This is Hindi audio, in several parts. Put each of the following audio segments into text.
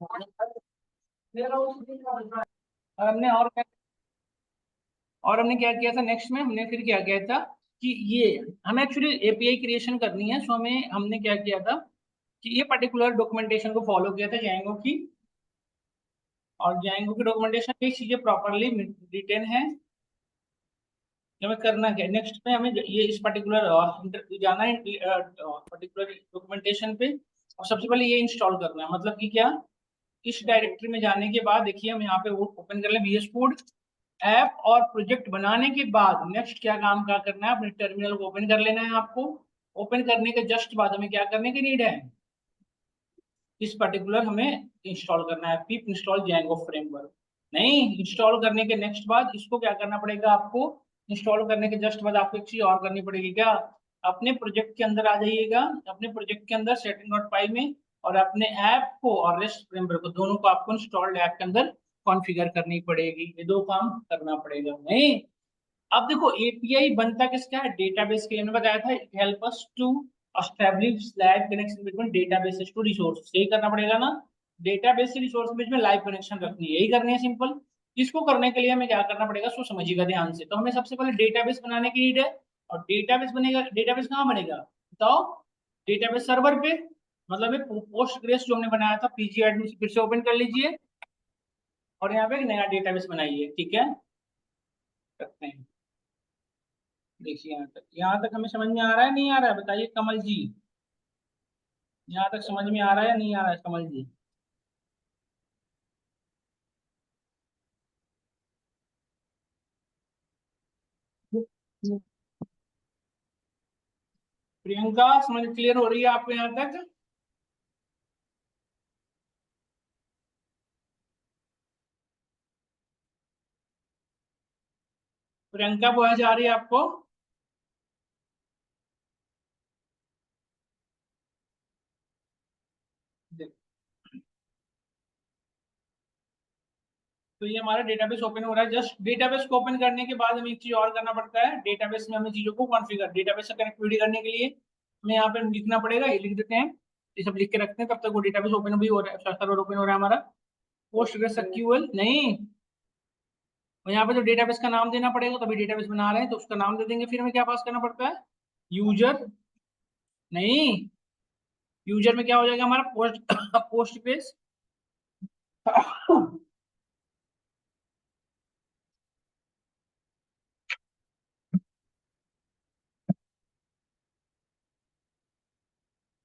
और हमने और क्या, और हमने क्या किया था नेक्स्ट में, हमने फिर क्या किया था कि ये हमें एक्चुअली एपीआई क्रिएशन करनी है, सो हमें हमने क्या किया था कि ये पर्टिकुलर डॉक्यूमेंटेशन को फॉलो किया था जाएंगो की, और जाएंगो की डॉक्यूमेंटेशन में चीजें प्रॉपरली रिटेन है। हमें करना क्या नेक्स्ट में, हमें ये इस पर्टिकुलर जाना है पर्टिकुलर डॉक्यूमेंटेशन पे, और सबसे पहले ये इंस्टॉल करना है, मतलब कि क्या, इस डायरेक्टरी में जाने के बाद देखिए हम यहाँ पे वो ओपन कर लें VS कोड ऐप, और प्रोजेक्ट बनाने के बाद नेक्स्ट क्या काम क्या करना है, अपने टर्मिनल को ओपन कर लेना है आपको। ओपन करने के जस्ट बाद हमें क्या करने की नीड है, इस पर्टिकुलर हमें इंस्टॉल करना है पिप इंस्टॉल जेंगो फ्रेमवर्क। नहीं, इंस्टॉल करने के नेक्स्ट बाद इसको क्या करना पड़ेगा आपको, इंस्टॉल करने के जस्ट बाद आपको एक चीज और करनी पड़ेगी क्या, अपने प्रोजेक्ट के अंदर आ जाइएगा, अपने प्रोजेक्ट के अंदर सेटिंग डॉट पाई में, और अपने ऐप को और रेस्ट फ्रेमवर्क को दोनों को आपको इंस्टॉल्ड ऐप के अंदर कॉन्फ़िगर करनी पड़ेगी, ये दो काम करना पड़ेगा। नहीं, अब देखो एपीआई बनता किसका है, डेटाबेस के लिए मैंने बताया था, it help us to establish live connection between databases to resource, यही करना पड़ेगा ना, डेटाबेस से रिसोर्स के बीच में लाइव कनेक्शन रखनी है, यही करनी है सिंपल। इसको करने के लिए हमें क्या करना पड़ेगा, सो समझिएगा ध्यान से, तो हमें सबसे पहले डेटाबेस बनाने की नीड है, और डेटाबेस बनेगा, डेटाबेस कहाँ बनेगा बताओ, डेटाबेस सर्वर पे, मतलब पोस्ट ग्रेस जो हमने बनाया था पीजी एडमिन फिर से ओपन कर लीजिए, और यहाँ पे एक नया डेटाबेस बनाइए, ठीक है, करते हैं। देखिए यहाँ तक हमें समझ में आ रहा है नहीं आ रहा है, बताइए कमल जी, यहाँ तक समझ में आ रहा है या नहीं आ रहा है कमल जी। प्रियंका समझ क्लियर हो रही है आपको यहाँ तक। प्रियंका वो जा रही है आपको। तो ये हमारा डेटाबेस ओपन हो रहा है, जस्ट डेटाबेस को ओपन करने के बाद हमें एक चीज और करना पड़ता है, डेटाबेस में हमें चीजों को कॉन्फ़िगर, डेटाबेस से कनेक्टिविटी करने के लिए हमें यहाँ पे लिखना पड़ेगा, ये लिख देते हैं, ये सब लिख के रखते हैं, तब तक वो डेटाबेस ओपन भी हो रहा है, सर्वर ओपन हो रहा है हमारा। PostgreSQL नहीं, और यहाँ पे जो डेटाबेस का नाम देना पड़ेगा, तभी डेटाबेस बना रहे हैं तो उसका नाम दे देंगे, फिर हमें क्या पास करना पड़ता है, यूजर। नहीं, यूजर में क्या हो जाएगा हमारा पोस्ट बेस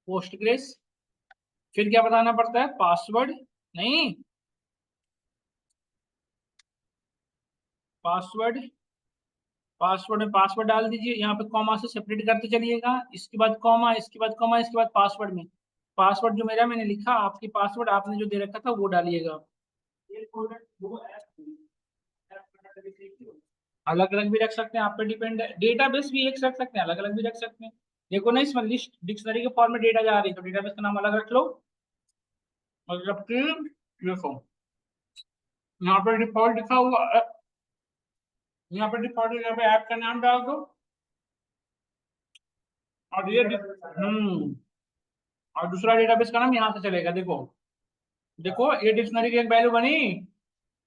पोस्ट ग्रेस, फिर क्या बताना पड़ता है, पासवर्ड। नहीं, पासवर्ड, पासवर्ड में पासवर्ड डाल दीजिए, यहाँ पे कॉमा से सेपरेट करते चलिएगा, इसके बाद कॉमा, इसके बाद कॉमा, इसके बाद पासवर्ड में, पासवर्ड जो मेरा मैंने लिखा, आपकी पासवर्ड आपने जो दे रखा था वो डालिएगा। अलग अलग भी रख सकते हैं, आप पे डिपेंड है, डेटाबेस भी एक रख सकते हैं, अलग अलग भी रख सकते हैं। देखो ना, इसमें लिस्ट डिक्शनरी के फॉर्म में डेटा जा रही है, तो डेटाबेस का नाम अलग रख लो, मतलब कि देखो यहाँ पे डिफॉल्ट लिखा हुआ यहाँ पे डिफॉल्ट जगह पे ऐप का नाम डाल दो, और ये और दूसरा डेटाबेस का नाम यहाँ से चलेगा, देखो, देखो ये डिक्शनरी की एक वैल्यू बनी,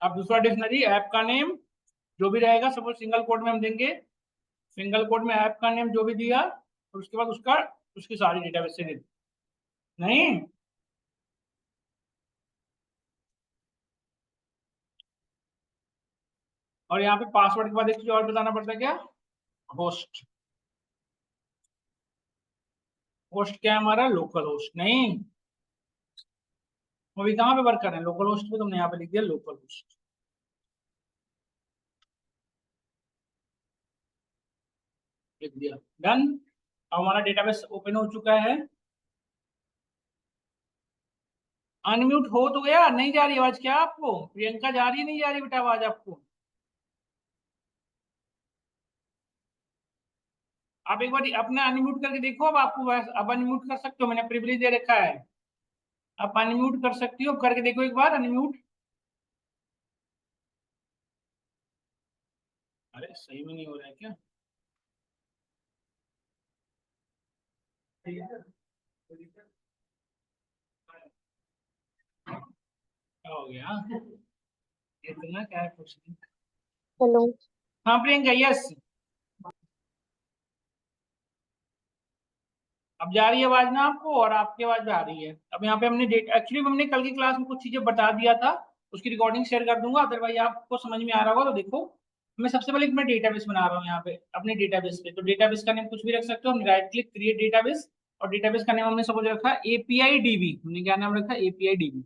अब दूसरा डिक्शनरी ऐप का नेम जो भी रहेगा, सपोज सिंगल कोड में हम देंगे, सिंगल कोड में ऐप का नेम जो भी दिया, और उसके बाद उसका उसकी सारी डेटाबेस से दे दी। नहीं, और यहाँ पे पासवर्ड के बाद एक चीज और बताना पड़ता है क्या, होस्ट, होस्ट क्या है हमारा, लोकल होस्ट। नहीं, वो भी कहाँ पे वर्क कर रहे हैं, लोकल होस्ट पे, तुमने यहाँ पे लिख दिया लोकल होस्ट, लिख दिया, डन। अब हमारा डेटाबेस ओपन हो चुका है। अनम्यूट हो तो गया, नहीं जा रही आवाज क्या आपको, प्रियंका जा रही है नहीं जा रही बेटा आवाज आपको, आप एक बार अपना अनम्यूट करके देखो, अब आपको अब अनम्यूट कर सकते हो, मैंने प्रिविलेज दे रखा है, आप अनम्यूट कर सकती हो, करके देखो एक बार अनम्यूट। अरे सही में नहीं हो रहा है क्या, ठीक है। गया। इतना क्या है कुछ नहीं। हेलो। हाँ प्रियंका, यस। अब जा रही है आवाज ना आपको, और आपकी आवाज भी आ रही है। अब यहाँ पे हमने डेट, एक्चुअली हमने कल की क्लास में कुछ चीजें बता दिया था, उसकी रिकॉर्डिंग शेयर कर दूंगा, अदरवाइज आपको समझ में आ रहा होगा। तो देखो, मैं सबसे पहले मैं डेटाबेस बना रहा हूँ यहाँ पे अपने डेटाबेस पे। तो डेटाबेस का नेम कुछ भी रख सकते हो, हम राइट क्लिक क्रिएट डेटाबेस, और डेटाबेस का नेम हमने सपोज रखा एपीआई डीबी। हमने क्या नाम रखा? API dB.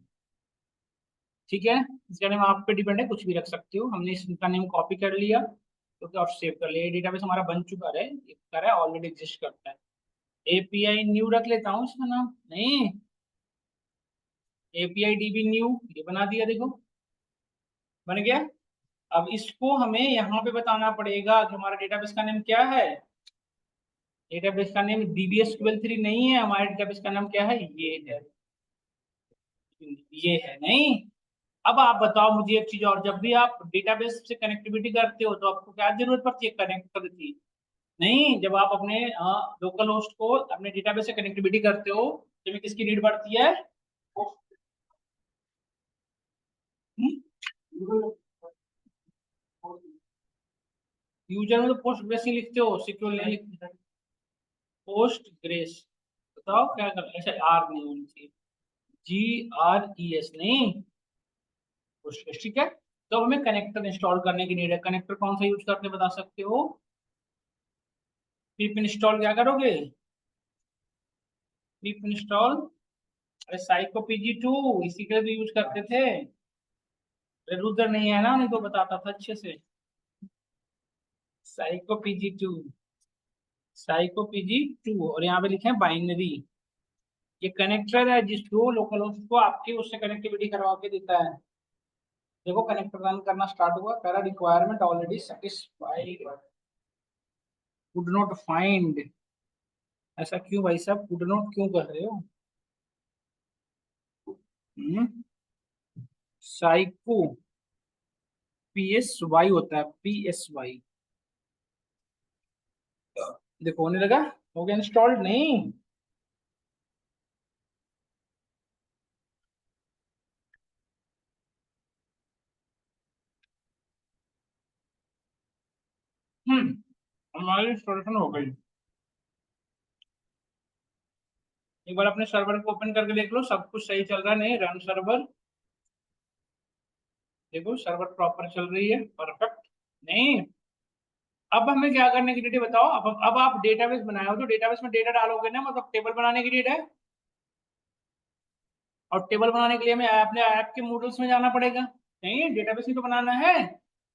ठीक है, इसका नेम आप पे डिपेंड है, कुछ भी रख सकते हो। हमने इसका नेम कॉपी कर लिया, तो और सेव कर लिया। डेटाबेस हमारा बन चुका है, ऑलरेडी एग्जिस्ट करता है। एपीआई न्यू रख लेता हूँ इसका नाम, नहीं, एपीआई डीबी न्यू, ये बना दिया, देखो बन गया। अब इसको हमें यहाँ पे बताना पड़ेगा कि हमारा डेटाबेस का नेम क्या है। डेटाबेस का नेम डीबीएस 12 नहीं है, हमारे डेटाबेस का नाम क्या है? ये है नहीं। अब आप बताओ मुझे एक चीज, और जब भी आप डेटाबेस से कनेक्टिविटी करते हो तो आपको क्या जरूरत पड़ती है? कनेक्टर की। नहीं, जब आप अपने लोकल होस्ट को अपने डेटाबेस से कनेक्टिविटी करते हो तो हमें किसकी नीड पड़ती है? यूजर में तो पोस्ट ग्रेस ही लिखते हो, सिक्योर नहीं लिखते। पोस्ट ग्रेस, बताओ क्या करना है? अच्छा, आर नहीं होनी चाहिए, GRES नहीं, पोस्ट ग्रेस, ठीक है। तो हमें कनेक्टर इंस्टॉल करने की नीड है। कनेक्टर कौन सा यूज करते बता सकते हो? पिप इंस्टॉल क्या करोगे? पिप इंस्टॉल, अरे साइको PG2, इसी के लिए भी यूज करते थे। अरे रुद्र नहीं है ना, नहीं तो बताता था अच्छे से। साइको PG2, साइको PG2, और यहाँ पे लिखे हैं बाइनरी। ये कनेक्टर है जिसको लोकल होस्ट को आपके उससे कनेक्टिविटी करवा के देता है। देखो कनेक्टर रन करना स्टार्ट हुआ, कह रहा requirement already satisfied, could not find. ऐसा क्यों भाई साहब, कुड नॉट क्यों कर रहे हो? साइको PSY होता है, PSY। देखो होने लगा, हो गया इंस्टॉल्ड नहीं? हमारी इंस्टॉलेशन हो गई। एक बार अपने सर्वर को ओपन करके देख लो, सब कुछ सही चल रहा है नहीं? रन सर्वर, देखो सर्वर प्रॉपर चल रही है, परफेक्ट नहीं? अब हमें क्या करने की डेट बताओ। अब आप डेटाबेस बनाए हो तो डेटाबेस में डेटा डालोगे ना, मतलब टेबल बनाने की डेट है। और टेबल बनाने के लिए हमें अपने ऐप के मॉडल्स में जाना पड़ेगा, नहीं डेटाबेस ही तो बनाना है।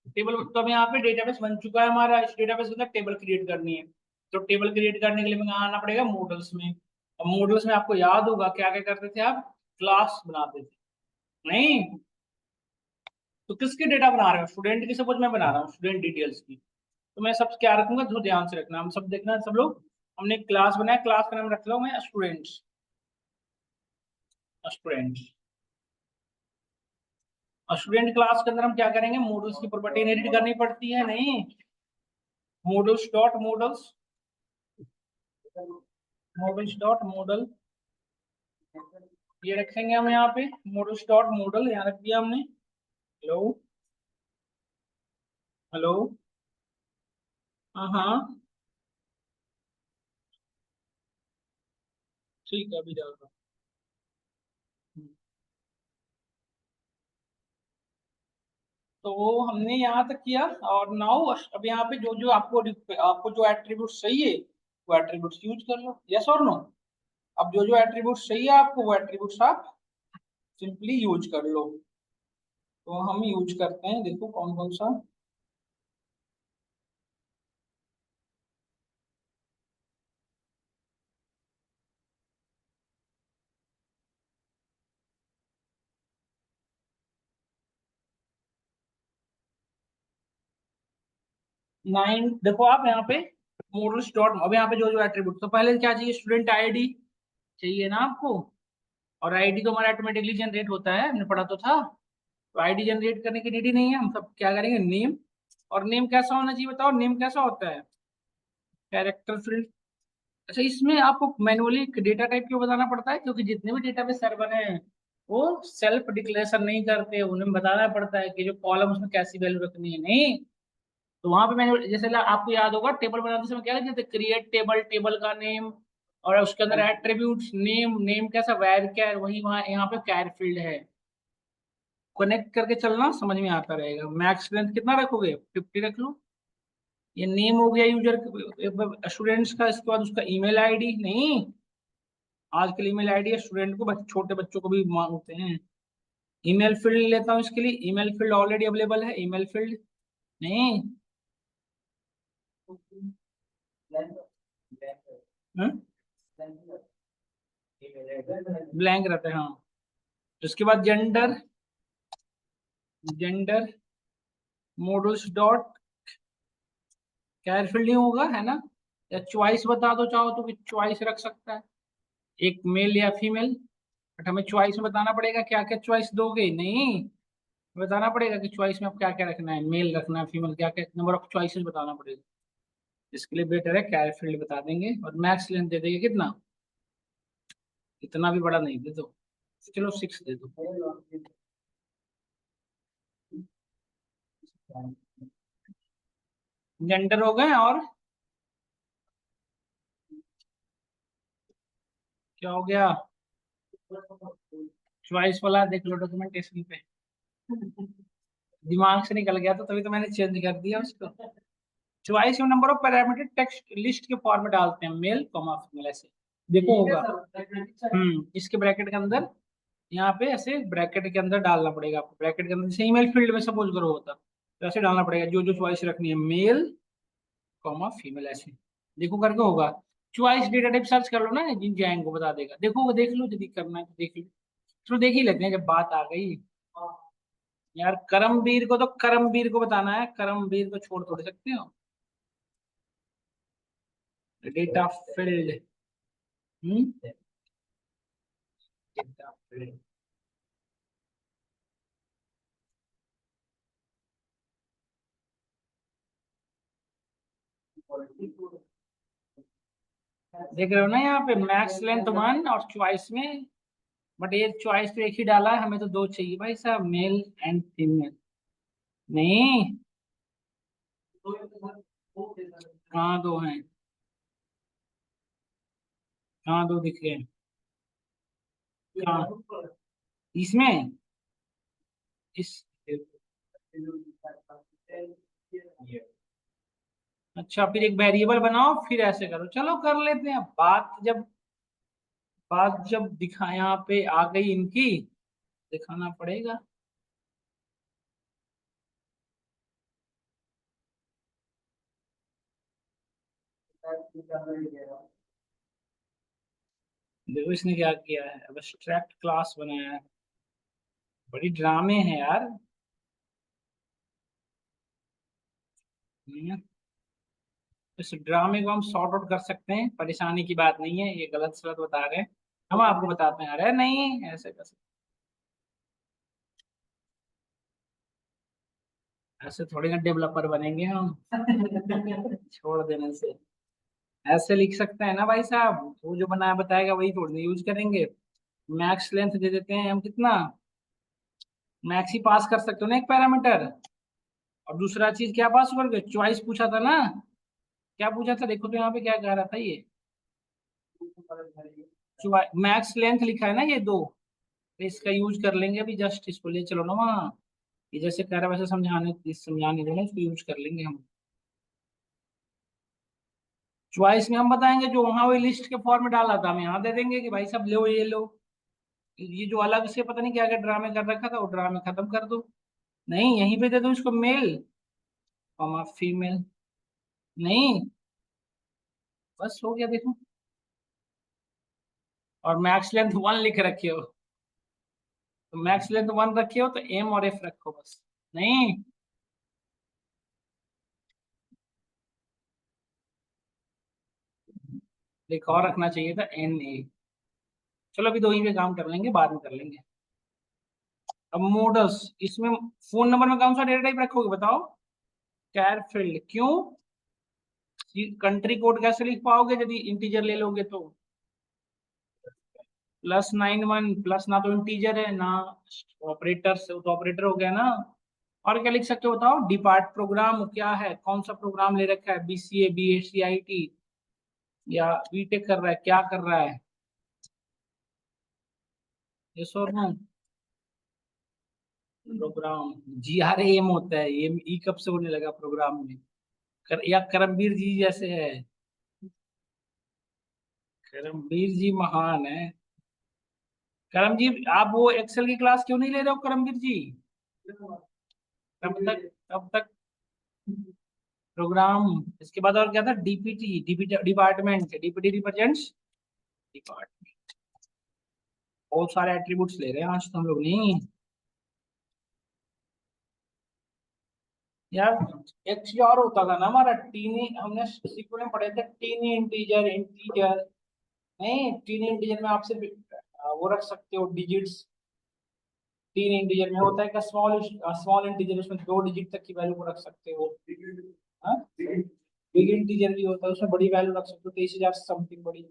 टेबल, तो अब यहाँ पे डेटाबेस बन चुका है हमारा, इस डेटाबेस के अंदर टेबल क्रिएट करनी है। तो टेबल क्रिएट करने के लिए हमें आना पड़ेगा मॉडल्स में। और मॉडल्स में आपको याद होगा क्या क्या करते थे आप? क्लास बनाते थे नहीं? तो किसके डेटा बना रहे हो? स्टूडेंट की, सपोज मैं बना रहा हूँ स्टूडेंट डिटेल्स की, तो मैं सब क्या रखूंगा, तो ध्यान से रखना, हम सब देखना सब लोग। हमने क्लास बनाया, क्लास का नाम रख लो मैं स्टूडेंट्स, स्टूडेंट्स। और स्टूडेंट क्लास के अंदर हम क्या करेंगे? मॉडल्स की प्रॉपर्टी इनहेरिट करनी पड़ती है नहीं? Models dot models, models dot model, ये रखेंगे हम यहाँ पे। मॉडल्स डॉट मॉडल यहाँ रख दिया हमने। हेलो, हेलो, हाँ हाँ, ठीक है, अभी डाल रहा हूँ। तो हमने यहाँ तक किया, और नाउ अब यहाँ पे जो जो आपको जो एट्रीब्यूट चाहिए वो एट्रीब्यूट्स यूज कर लो, यस और नो। अब जो जो एट्रीब्यूट्स चाहिए आपको वो एट्रीब्यूट्स आप सिंपली यूज कर लो। तो हम यूज करते हैं, देखो कौन कौन सा। 9, देखो आप यहाँ पे मॉडल्स डॉट, अब यहाँ पे जो जो एट्रीब्यूट, तो पहले क्या चाहिए? स्टूडेंट आईडी चाहिए ना आपको। और आईडी तो हमारा ऑटोमेटिकली जनरेट होता है, हमने पढ़ा तो था। तो आईडी जनरेट करने की नीड ही नहीं है, हम सब क्या करेंगे? नेम। और नेम कैसा होना चाहिए बताओ? नेम कैसा होता है? Character field. अच्छा, इसमें आपको मैनुअली डेटा टाइप क्यों बताना पड़ता है? क्योंकि जितने भी डेटाबेस सर्वर हैं वो सेल्फ डिक्लेरेशन नहीं करते, उन्हें बताना पड़ता है कि जो कॉलम उसमें कैसी वैल्यू रखनी है। नहीं, तो वहां पे मैंने जैसे आपको याद होगा टेबल बनाते समय क्या कहते थे, क्रिएट टेबल, टेबल का नेम, और उसके अंदर एट्रीब्यूट्स, नेम, नेम कैसा वैर क्या है, वही वहां यहाँ पे कैर फील्ड है। कनेक्ट करके चलना, समझ में आता रहेगा। मैक्स लेंथ कितना रखोगे, 50 रख लो। ये नेम हो गया यूजर स्टूडेंट्स का, इसके बाद उसका ईमेल आईडी। नहीं, आजकल ईमेल आईडी स्टूडेंट को छोटे बच्चों को भी मांगते हैं। ईमेल फील्ड लेता हूँ इसके लिए, ईमेल फील्ड ऑलरेडी अवेलेबल है, ईमेल फील्ड। नहीं, ब्लैंक रहता है, हाँ। उसके बाद gender, gender models dot char field नहीं होगा, है ना। या चॉइस बता दो चाहो तो, चॉइस रख सकता है, एक मेल या फीमेल। बट हमें चॉइस में बताना पड़ेगा क्या क्या चॉइस दोगे। नहीं, बताना पड़ेगा कि चॉइस में आप क्या क्या रखना है, मेल रखना है, फीमेल, क्या क्या नंबर ऑफ चॉइसेस बताना पड़ेगा। इसके लिए बेटर है कैर फील्ड बता देंगे, और मैक्स लेंथ दे देंगे कितना, इतना भी बड़ा नहीं दे दो, चलो 6 दे दो। जेंडर हो गए, और क्या हो गया, चॉइस वाला देख लो डॉक्यूमेंटेशन पे। दिमाग से निकल गया, तो तभी तो मैंने चेंज कर दिया उसको। चॉइस में number of parameter text list के फॉर्म में डालते हैं, मेल कॉमा फीमेल, ऐसे देखो होगा। इसके ब्रैकेट के अंदर, यहाँ पे ऐसे ब्रैकेट के अंदर डालना पड़ेगा आपको, ब्रैकेट के अंदर जैसे ईमेल फील्ड में सपोज करो होता, तो ऐसे डालना पड़ेगा जो जो चॉइस रखनी है, मेल कॉमा फीमेल, ऐसे देखो करके होगा। चॉइस डेटा टाइप सर्च कर लो ना, जिन जैंग को बता देगा। देखो, देख लो, यदि करना है तो देख लो। चलो देख ही लेते हैं जब बात आ गई। यार करमवीर को, तो करमवीर को बताना है, करमवीर को छोड़ थोड़ सकते हो। डेटा फील्ड, डेटा फील्ड, देख रहे हो ना यहाँ पे मैक्स लेंथ 1 और चॉइस में। बट ये चॉइस तो एक ही डाला है, हमें तो 2 चाहिए भाई साहब, मेल एंड फीमेल। नहीं, कहाँ 2 हैं, कहाँ 2 दिख रहे हैं, कहाँ, इसमें, इस, अच्छा फिर एक वेरिएबल बनाओ, फिर ऐसे करो, चलो कर लेते हैं। बात जब दिखा यहाँ पे आ गई इनकी, दिखाना पड़ेगा। देखो इसने क्या किया है, अब एब्स्ट्रैक्ट क्लास बनाया है, बड़ी ड्रामे है यार। हम्म, इस ड्रामे को हम सॉर्ट आउट कर सकते हैं, परेशानी की बात नहीं है, ये गलत सलत बता रहे हैं, हम आपको बताते हैं। अरे नहीं, ऐसे कर सकते, ऐसे थोड़ी ना डेवलपर बनेंगे हम। छोड़ देने से, ऐसे लिख सकते हैं ना भाई साहब, वो जो बनाया बताएगा वही थोड़ी यूज करेंगे। मैक्स लेंथ दे देते हैं हम कितना, मैक्स ही पास कर सकते हो ना एक पैरामीटर। और दूसरा चीज क्या पास करोगे, चॉइस पूछा था ना, क्या पूछा था देखो तो यहाँ पे क्या कह रहा था ये, मैक्स लेंथ लिखा है ना ये 2, तो इसका यूज कर लेंगे अभी, जस्ट इसको ले चलो ना वहाँ। ये जैसे कह रहा है वैसे समझाने दो ना, इसको यूज कर लेंगे हम। चॉइस में हम बताएंगे जो वहां वही लिस्ट के फॉर्म में डाला था, हम यहाँ दे देंगे कि भाई सब लो, ये लो। ये जो अलग से पता नहीं क्या क्या ड्रामे कर रखा था, वो ड्रामे खत्म कर दो। नहीं, यहीं पे दे दो इसको, मेल कॉमा फीमेल। नहीं, बस हो गया देखो। और मैक्स लेंथ 1 लिख रखे हो, तो मैक्स लेंथ 1 रखे हो तो एम और एफ रखो बस। नहीं, एक और रखना चाहिए था, एन ए। चलो अभी 2 ही पे काम कर लेंगे, बाद में कर लेंगे। अब मॉडल्स, इसमें फोन नंबर में कौन सा डेटा टाइप रखोगे बताओ, कैर फील्ड, क्यों, कंट्री कोड कैसे लिख पाओगे यदि इंटीजर ले लोगे तो। +91 प्लस ना तो इंटीजर है ना ऑपरेटर से, तो ऑपरेटर हो गया ना। और क्या लिख सकते हो बताओ? डिपार्ट प्रोग्राम क्या है, कौन सा प्रोग्राम ले रखा है? BCA BSc IT या बीटेक कर रहा है, क्या कर रहा है? यस और नो? प्रोग्राम GRAM होता है ये, ई कब से होने लगा प्रोग्राम में? या करमवीर जी जैसे है? करमवीर जी महान है। करम जी, आप वो एक्सेल की क्लास क्यों नहीं ले रहे हो करमवीर जी? तब तक प्रोग्राम। इसके बाद और क्या था? DPT, DPT department, DPT represents department. बहुत सारे एट्रीब्यूट्स ले रहे हैं आज तो हम लोग नहीं। यार एक चीज और होता था ना हमारा, टीनी, हमने सीक्वेंस में पढ़े थे, टीनी इंटीजर, इंटीजर नहीं, टीनी इंटीजर में आप सिर्फ वो रख सकते हो डिजिट्स। तीन इंटीजर में होता है का स्मॉल स्मॉल इंटीजर, उसमें 2 डिजिट तक की वैल्यू को रख सकते हो। हाँ, बिग इंटीजर भी होता है, उसमें बड़ी वैल्यू रख सकते हो, 23,000 से समथिंग बड़ी।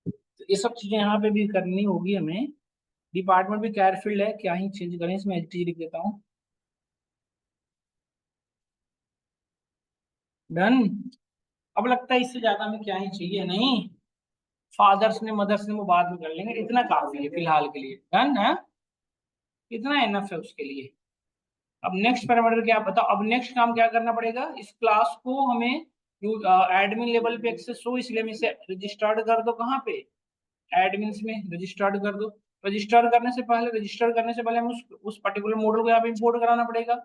तो ये सब चीजें यहाँ पे भी करनी होगी हमें। डिपार्टमेंट भी कैरफील्ड है, क्या ही चेंज करें इसमें, HT लिख देता हूँ। डन। अब लगता है इससे ज्यादा हमें क्या ही चाहिए नहीं। फादर्स ने मदर्स ने वो बाद में कर लेंगे, इतना काफी है फिलहाल के लिए। डन है, इतना इनफ है उसके लिए। अब नेक्स्ट पैरामीटर क्या बताओ? अब नेक्स्ट काम क्या करना पड़ेगा? इस क्लास को हमें एडमिन लेवल पे एक्सेस हो, इसलिए हम इसे रजिस्टर्ड कर दो। कहाँ पे? एडमिन में रजिस्टर्ड कर दो। रजिस्टर करने से पहले हम उस पर्टिकुलर मॉडल को यहाँ पे इंपोर्ट कराना पड़ेगा।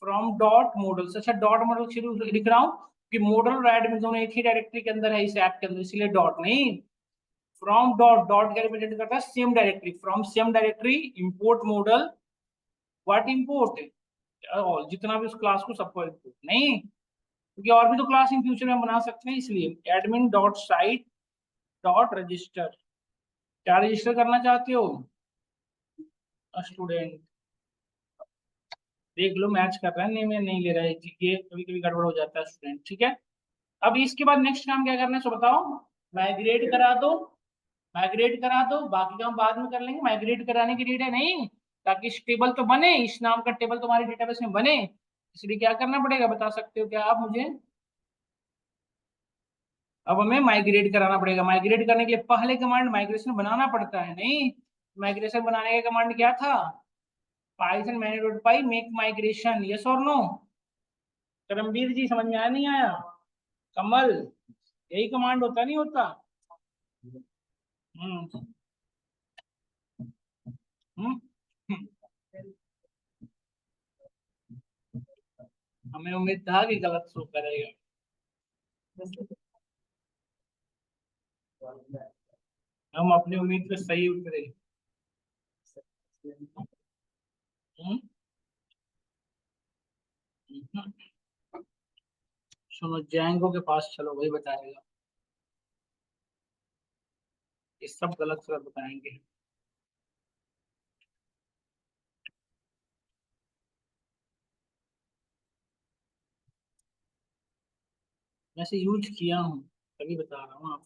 From dot model. अच्छा, डॉट मॉडल शुरू लिख रहा हूँ कि मॉडल और एडमिन दोनों एक ही डायरेक्टरी के अंदर है, इस ऐप के अंदर, इसलिए डॉट नहीं। फ्रॉम डॉट, डॉट क्या रिप्रेजेंट करता है? Same directory. From same directory import model. What import? जितना भी उस क्लास को सबको इंपोर्ट नहीं, क्योंकि और भी तो क्लास इन फ्यूचर में बना सकते हैं, इसलिए admin dot site dot register. क्या रजिस्टर करना चाहते हो? स्टूडेंट। देख लो मैच कर रहा है नहीं, मैं नहीं ले रहा है, ये कभी कभी गड़बड़ हो जाता है स्टूडेंट, ठीक है। अब इसके बाद नेक्स्ट काम क्या करना है सो बताओ? माइग्रेट करा दो। माइग्रेट करा दो, बाकी काम बाद में कर लेंगे। माइग्रेट कराने की नीड है नहीं, ताकि इस टेबल तो बने, इस नाम का टेबल तुम्हारे डेटाबेस में बने, इसलिए क्या करना पड़ेगा बता सकते हो क्या आप मुझे? अब हमें माइग्रेट कराना पड़ेगा। माइग्रेट करने के लिए पहले कमांड माइग्रेशन बनाना पड़ता है नहीं। माइग्रेशन बनाने का कमांड क्या था? पाइथन मैन्यू.py मेक माइग्रेशन। यस और नो? करमवीर जी समझ में आया नहीं आया? कमल, यही कमांड होता नहीं होता? हम्म। हम्म। हमें उम्मीद था कि गलत शो करेगा। हम अपनी उम्मीद पे सही उतरे। हम्म। हम्म। सुनो, जैंगो के पास चलो, वही बताएगा। ये सब गलत गलत बताएंगे। वैसे यूज किया हूँ, तभी बता रहा हूँ आपको।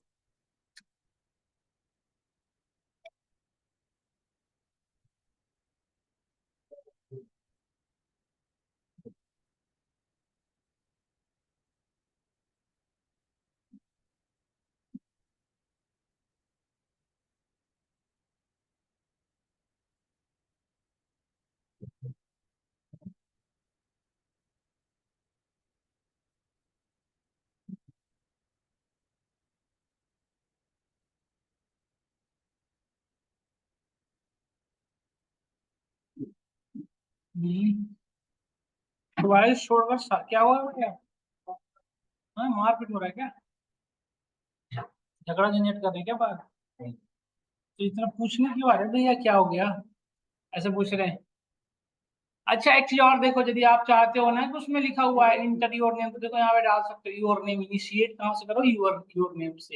मोबाइल छोड़कर क्या हुआ क्या? हाँ, मारपीट हो रहा है क्या? झगड़ा झंझट कर रहे हैं क्या बात? तो इतना पूछने क्यों आ रहे हैं भैया, क्या हो गया? ऐसे पूछ रहे हैं। अच्छा एक चीज और देखो, यदि आप चाहते हो ना, तो उसमें लिखा हुआ है इंटर योर नेम, तो देखो यहाँ पे डाल सकते हो योर नेम। इनिशिएट कहाँ से करो? योर योर नेम से।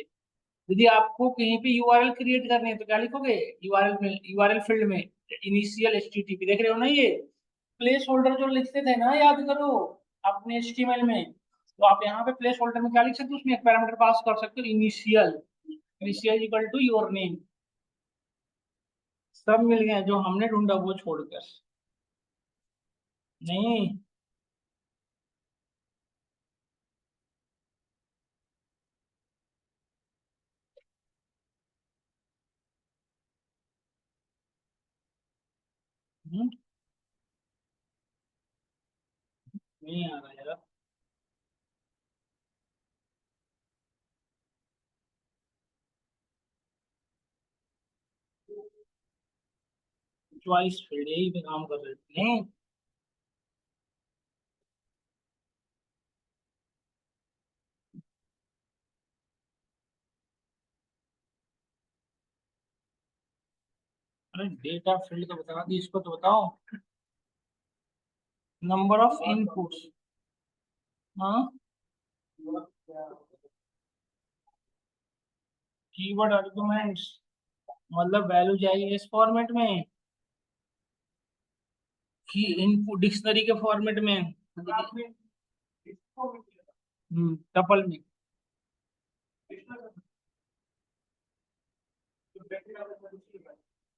यदि आपको कहीं पे यूआरएल क्रिएट करनी है तो क्या लिखोगे? यूआरएल में, यूआरएल फील्ड में इनिशियल HTTP, देख रहे हो ना ये प्लेस होल्डर जो लिखते थे ना, याद करो अपने HTML में, तो आप यहाँ पे प्लेस होल्डर में क्या लिख सकते हो? उसमें एक पैरामीटर पास कर सकते हो, initial. Initial equal to your name. सब मिल गए जो हमने ढूंढा वो छोड़कर। नहीं। हम्म, नहीं आ रहा यार। चॉइस फील्ड यही पे काम कर रहे थे। नहीं। अरे डेटा फील्ड तो बता दी, इसको तो बताओ। Number of inputs. हाँ। कीवर्ड आर्गुमेंट्स, मतलब वैल्यू जाएगी इस फॉर्मेट में कि इनपुट डिक्शनरी के फॉर्मेट में। टपल में।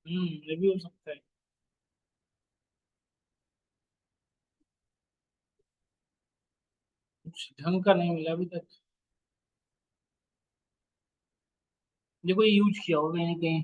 ये भी हो सकता है। कुछ ढंग का नहीं मिला अभी तक। देखो ये यूज किया होगा कहीं ना कहीं।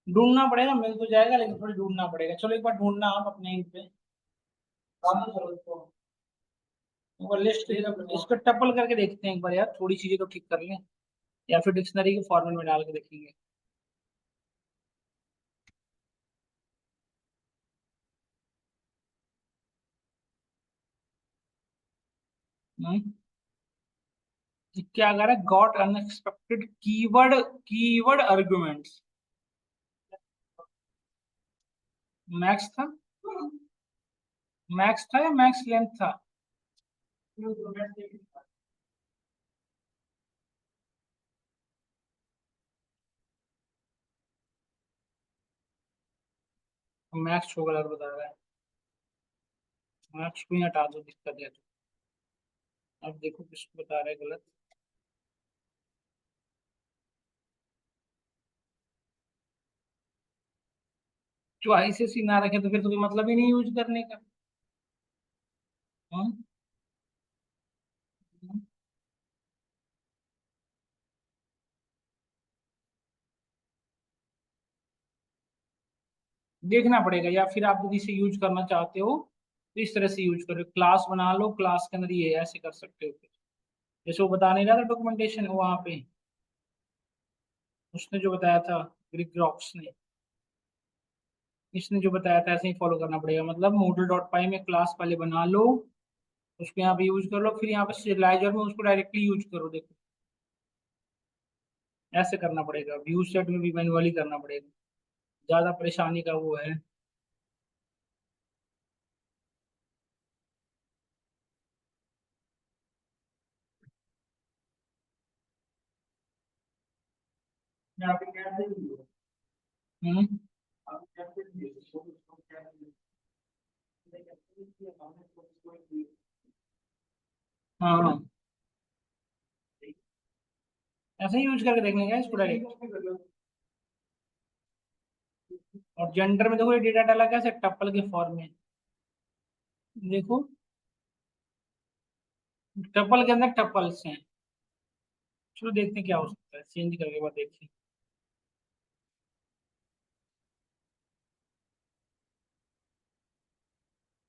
ढूंढना पड़ेगा, मिल तो जाएगा लेकिन थोड़ी ढूंढना पड़ेगा। चलो एक बार ढूंढना आप अपने इन पे। एक बार लिस्ट इसको टपल करके देखते हैं एक बार यार, थोड़ी चीजें तो ठीक कर लें। या फिर डिक्शनरी के फॉर्मेट में डाल के देखेंगे। हम्म, क्या कह रहा है, got unexpected keyword, keyword arguments. Max था। मैक्स था या मैक्स लेंथ था? मैक्स को गलत बता रहा है। मैक्स को ही हटा दो, दिक्कत है तो। अब देखो किसको बता रहा है गलत। चॉइसेस ही ना रखे तो फिर तो कोई मतलब ही नहीं यूज करने का। हम्म, देखना पड़ेगा, या फिर आप यदि इसे यूज करना चाहते हो तो इस तरह से यूज करो, क्लास बना लो, क्लास के अंदर ये ऐसे कर सकते हो फिर। जैसे वो बता नहीं रहा था डॉक्यूमेंटेशन वहां पे, उसने जो बताया था, ग्रीक रॉक्स ने, इसने जो बताया था ऐसे ही फॉलो करना पड़ेगा। मतलब मोडल डॉट पाई में क्लास पहले बना लो, उसको यहाँ पे यूज कर लो, फिर यहाँ पे serializer में उसको डायरेक्टली यूज करो। देखो ऐसे करना पड़ेगा, व्यू सेट में भी मैनुअली करना पड़ेगा, ज्यादा परेशानी का वो है। हम्म। हाँ हाँ, ऐसे ही यूज करके देखने का इसको डायरेक्ट। और जेंडर में देखो ये डेटा डाला कैसे, टप्पल के फॉर्म में। देखो टप्पल के अंदर टप्पल्स हैं। चलो देखते हैं क्या हो सकता है, चेंज करके बाद देखते हैं।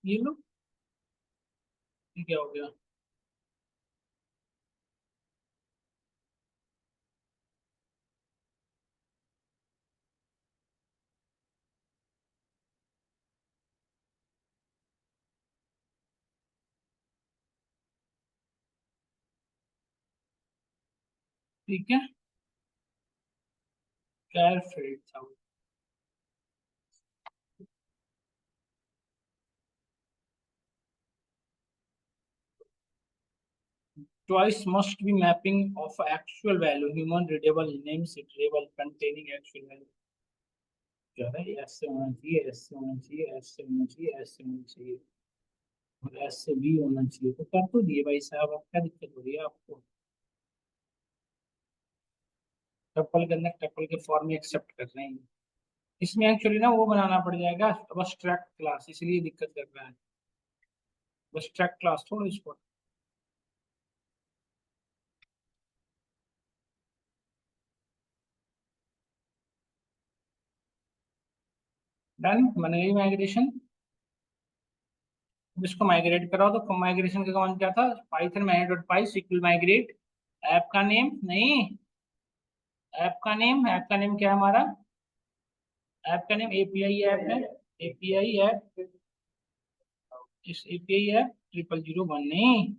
ये लो, ये क्या हो गया? ठीक है, कैरफेड था वो। choice must be mapping of actual value, human readable, names readable, containing actual value। क्या है, ऐसे होना चाहिए, ऐसे होना चाहिए, ऐसे होना चाहिए, ऐसे होना चाहिए, और ऐसे भी होना चाहिए। तो कर तो दिए भाई साहब, अब क्या दिक्कत हो रही है आपको? टप्पल के अंदर टप्पल के फॉर्म में एक्सेप्ट कर रहे हैं। इसमें एक्चुअली ना वो बनाना पड़ जाएगा abstract क्लास, इसलिए दिक्कत कर रहा है। abstract क्लास छोड़ो इसको। डन, बन गई माइग्रेशन। इसको माइग्रेट कराओ, तो माइग्रेशन का कमांड क्या था? Python main.py SQL migrate. App का नेम नहीं, ऐप का नेम क्या है हमारा? ऐप का नेम एपीआई ऐप है, एपीआई ऐप, इस एपीआई ऐप 0001 नहीं,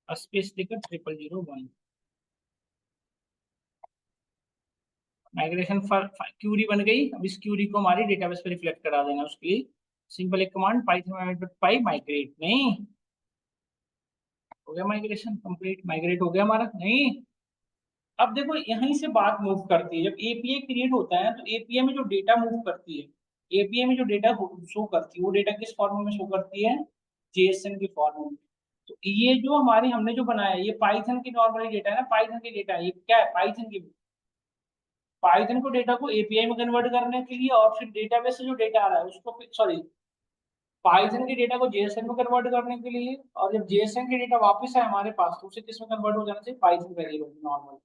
स्पेस देकर 0001। माइग्रेशन क्यूरी बन गई। अब इस क्यूरी को हमारी डेटाबेस पे रिफ्लेक्ट करा देना, उसके लिए सिंपल एक कमांड python माइग्रेट नहीं। हो गया माइग्रेशन कंप्लीट, माइग्रेट हो गया हमारा नहीं। अब देखो यहीं से बात मूव करती है, जब एपीआई क्रिएट होता है तो एपीआई में जो डेटा मूव करती है, एपीआई में जो डेटा शो करती है, वो डेटा किस फॉर्म में शो करती है? जेएसएन के फॉर्म में। तो ये जो हमारे हमने जो बनाया है, ये पाइथन की नॉर्मली डेटा है ना, पाइथन की डेटा है, ये क्या है? पाइथन की, पाइथन को डेटा को एपीआई में कन्वर्ट करने के लिए, और फिर डेटाबेस से जो डेटा आ रहा है उसको, सॉरी, पाइथन के डेटा को जेएसएन में कन्वर्ट करने के लिए, और जब जेएसएन के डेटा वापस आए हमारे पास तो उसे किस में कन्वर्ट हो जाना चाहिए? पाइथन वेरिएबल में नॉर्मल।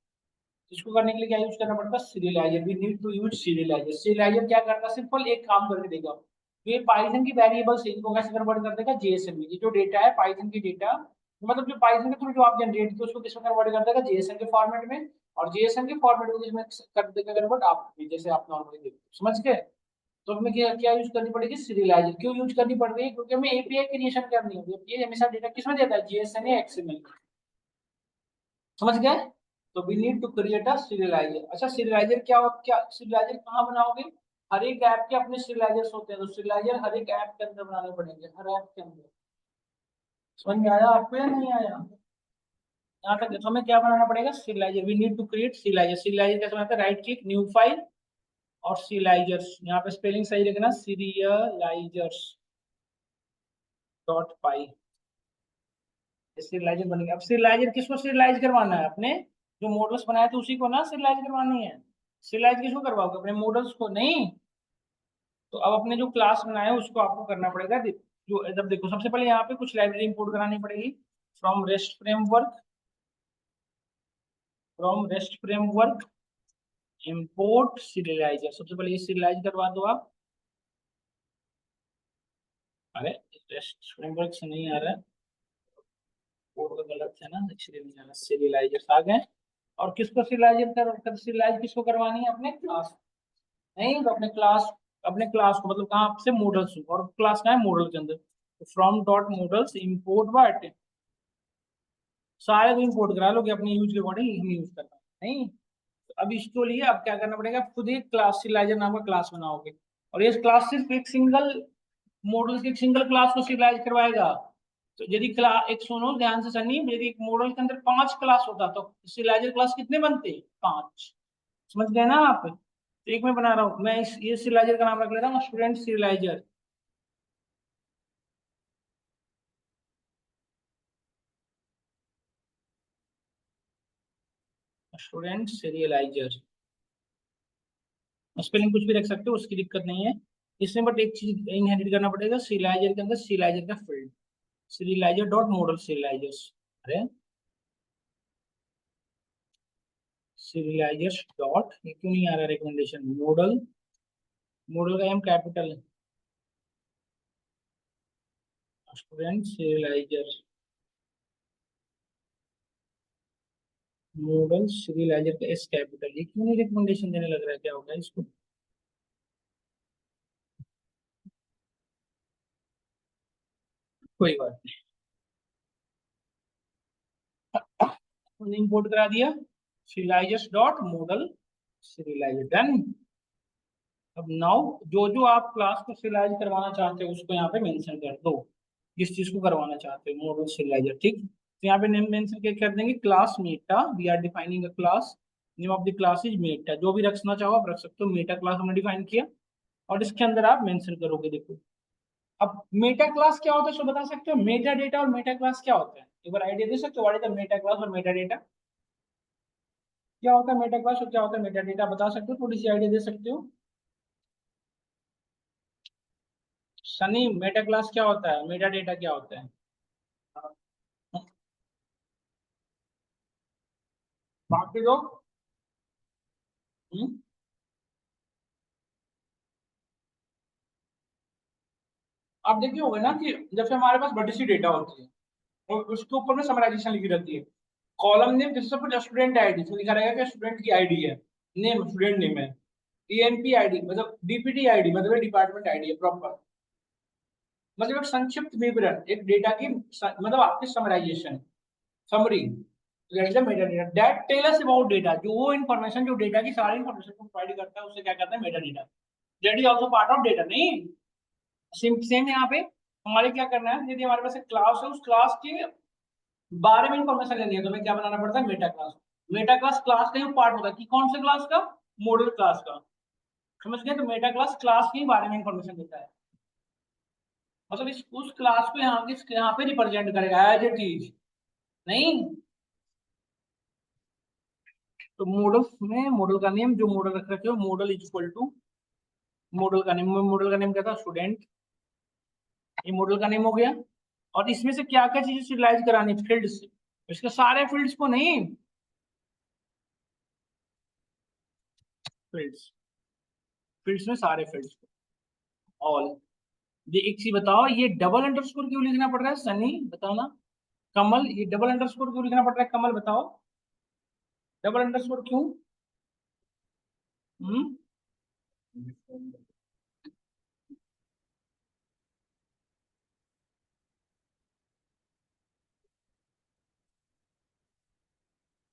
इसको करने के लिए क्या यूज करना पड़ता है? Serializer. We need to use serializer. Serializer क्या करता है? सिंपल एक काम करके देगा, तो ये पाइथन की वेरिएबल से इनको कैसे कन्वर्ट कर देगा? जेएसएन में। ये जो डेटा है पाइथन की डेटा, मतलब जो पाइथन के थ्रू जो आप जनरेट किए उसको किसमें कन्वर्ट कर देगा? जेएसएन के फॉर्मेट में। और जेएसएन के फॉर्मेट को किसमें कर देगा कन्वर्ट? आप जैसे आप नॉर्मली देखते हो, समझ गए? तो हमें क्या क्या यूज करनी पड़ेगी? सीरियलाइजर। क्यों यूज करनी पड़ रही है? क्योंकि हमें एपीआई क्रिएशन करनी होगी। ये हमेशा डेटा किसमें देता है? जेएसएन या एक्सएमएल। समझ गए? तो we need to create a serializer. अच्छा, सीरियलाइजर क्या सीरियलाइजर कहाँ बनाओगे? हर एक ऐप के अपने सीरियलाइजर्स होते हैं, तो सीरियलाइजर हर एक ऐप के अंदर बनाने पड़ेंगे, हर ऐप के अंदर। समझ में आया आपको या नहीं आया? यहाँ तक तो हमें क्या बनाना पड़ेगा? Serializer. We need to create serializer. Serializer कैसे बनाते हैं? राइट क्लिक, न्यू फाइल, और सीरियलाइजर्स, यहाँ पे स्पेलिंग सही रखना, सीरियलाइजर्स डॉट पाई। सीरियलाइजर बन गया। अब सीरियलाइजर किसको सीरियलाइज करवाना है? अपने जो मॉडल्स बनाए थे उसी को ना सीरियलाइज करवानी है। सीरियलाइज किसको करवाओगे? अपने मॉडल्स को नहीं। तो अब अपने जो क्लास बनाए उसको आपको करना पड़ेगा। जो जब देखो, सबसे पहले यहाँ पे कुछ लाइब्रेरी इंपोर्ट करानी पड़ेगी। From rest framework, from rest framework import serialiser. सबसे पहले ये सीरियलाइज करवा दो आप। अरे, रेस्ट फ्रेमवर्क से नहीं आ रहा है, कोड का गलत है ना, इसलिए नहीं आ रहा। सीरियलाइजर आ गए। और किसको सीरियलाइजर सीरियलाइज किसको करवानी है? अपने क्लास। नहीं तो अपने क्लास को, मतलब कहाँ से? मॉडल्स। और क्लास कहाँ है? मॉडल के अंदर। तो from dot models import what, सारे को इंपोर्ट करा लो कि अपने यूज के अकॉर्डिंग हम यूज करना है। नहीं तो अब इसको लिए अब क्या करना पड़ेगा? खुद ही क्लास सिलाइजर नाम का क्लास बनाओगे, और ये क्लास सिर्फ एक सिंगल मॉडल के एक सिंगल क्लास को सिलाइज करवाएगा। तो यदि क्लास, एक सुनो ध्यान से सनी, यदि एक मॉडल के अंदर 5 क्लास होता तो सिलाइजर क्लास कितने बनते? 5। समझ गए ना आप? तो एक मैं बना रहा हूँ, मैं ये सिलाइजर का नाम रख ले रहा हूँ student serializer. Student serializer. Spelling कुछ भी रख सकते हो, उसकी दिक्कत नहीं है इसमें, बट एक चीज इनहेरिट करना पड़ेगा सीरियलाइजर के अंदर, सीरियलाइजर का फील्ड, सीरियलाइजर डॉट मॉडल सीरियलाइजर्स। अरे, सीरियलाइजर्स डॉट, ये क्यों नहीं आ रहा रिकमेंडेशन? मॉडल, मॉडल का एम कैपिटल है, स्टूडेंट सीरियलाइजर, मॉडल सीरियलाइजर का एस कैपिटल। ये क्यों नहीं रिकमेंडेशन देने लग रहा है? क्या होगा इसको? कोई बात नहीं, इंपोर्ट करा दिया सीरियलाइजर्स डॉट मॉडल सीरियलाइजर। डन। अब नाउ जो जो आप क्लास को सिरियलाइज करवाना चाहते हो उसको यहाँ पे मेंशन कर दो, किस चीज को करवाना चाहते हो? Model serializer. ठीक। तो यहाँ पे नेम मेंशन क्या कर देंगे, class meta, we are defining a class, name of the class is meta, जो भी रखना चाहो आप रख सकते हो, मेटा क्लास हमने डिफाइन किया और इसके अंदर आप मेंशन करोगे। देखो अब मेटा क्लास क्या होता है, सो बता सकते हो, मेटा डेटा और मेटा क्लास क्या होता है, एक बार आइडिया दे सकते हो what is the Meta class और मेटा डेटा, क्या होता है मेटा क्लास और क्या होता है मेटा डेटा, बता सकते हो, थोड़ी सी आइडिया दे सकते हो। सनी मेटा क्लास क्या होता है, मेटा डेटा क्या होता है? बाकी लोग? हम्म? आप देखिए होगा ना कि जैसे हमारे पास बड़ी सी डेटा होती है और उसके ऊपर में समराइजेशन लिखी रहती है, कॉलम नेम जैसे सपोज स्टूडेंट आईडी, तो लिखा रहेगा कि स्टूडेंट की आईडी है, नेम स्टूडेंट नेम है, ईएनपी आईडी मतलब डीपीटी आईडी मतलब डिपार्टमेंट आईडी है प्रॉपर, मतलब एक संक्षिप्त विवरण एक डेटा की मतलब आपकी summarization, summary, meta data that tell us about data, जो वो इन्फॉर्मेशन जो डेटा की सारी इन्फॉर्मेशन को प्रोवाइड करता है उसे क्या कहते हैं, Meta data, that is also part of data. नहीं सेम सेम यहाँ पे हमारे क्या करना है, यदि हमारे पास एक क्लास है उस क्लास के बारे में इंफॉर्मेशन लेनी है तो हमें क्या बनाना पड़ता है, Meta class. Meta class class का ही पार्ट होता है कि कौन से क्लास का, मॉडल क्लास का, समझ गए, तो मेटा क्लास क्लास के बारे में इंफॉर्मेशन देता है, मतलब इस उस क्लास को यहाँ किस यहाँ पे रिप्रेजेंट करेगा एज इट इज। नहीं तो मॉडल में मॉडल का नेम जो मॉडल रख रखे हो, model is equal to model का नेम क्या था, स्टूडेंट, ये मॉडल का नेम हो गया। और इसमें से क्या क्या चीजें सिरियलाइज करानी, फील्ड्स, इसके सारे फील्ड्स को नहीं, फील्ड्स, फील्ड्स में सारे फील्ड्स को ऑल। ये एक चीज बताओ, ये डबल अंडरस्कोर क्यों लिखना पड़ रहा है सनी, बताओ ना। कमल ये डबल अंडरस्कोर क्यों लिखना पड़ रहा है, कमल बताओ, डबल अंडरस्कोर क्यों? हम्म?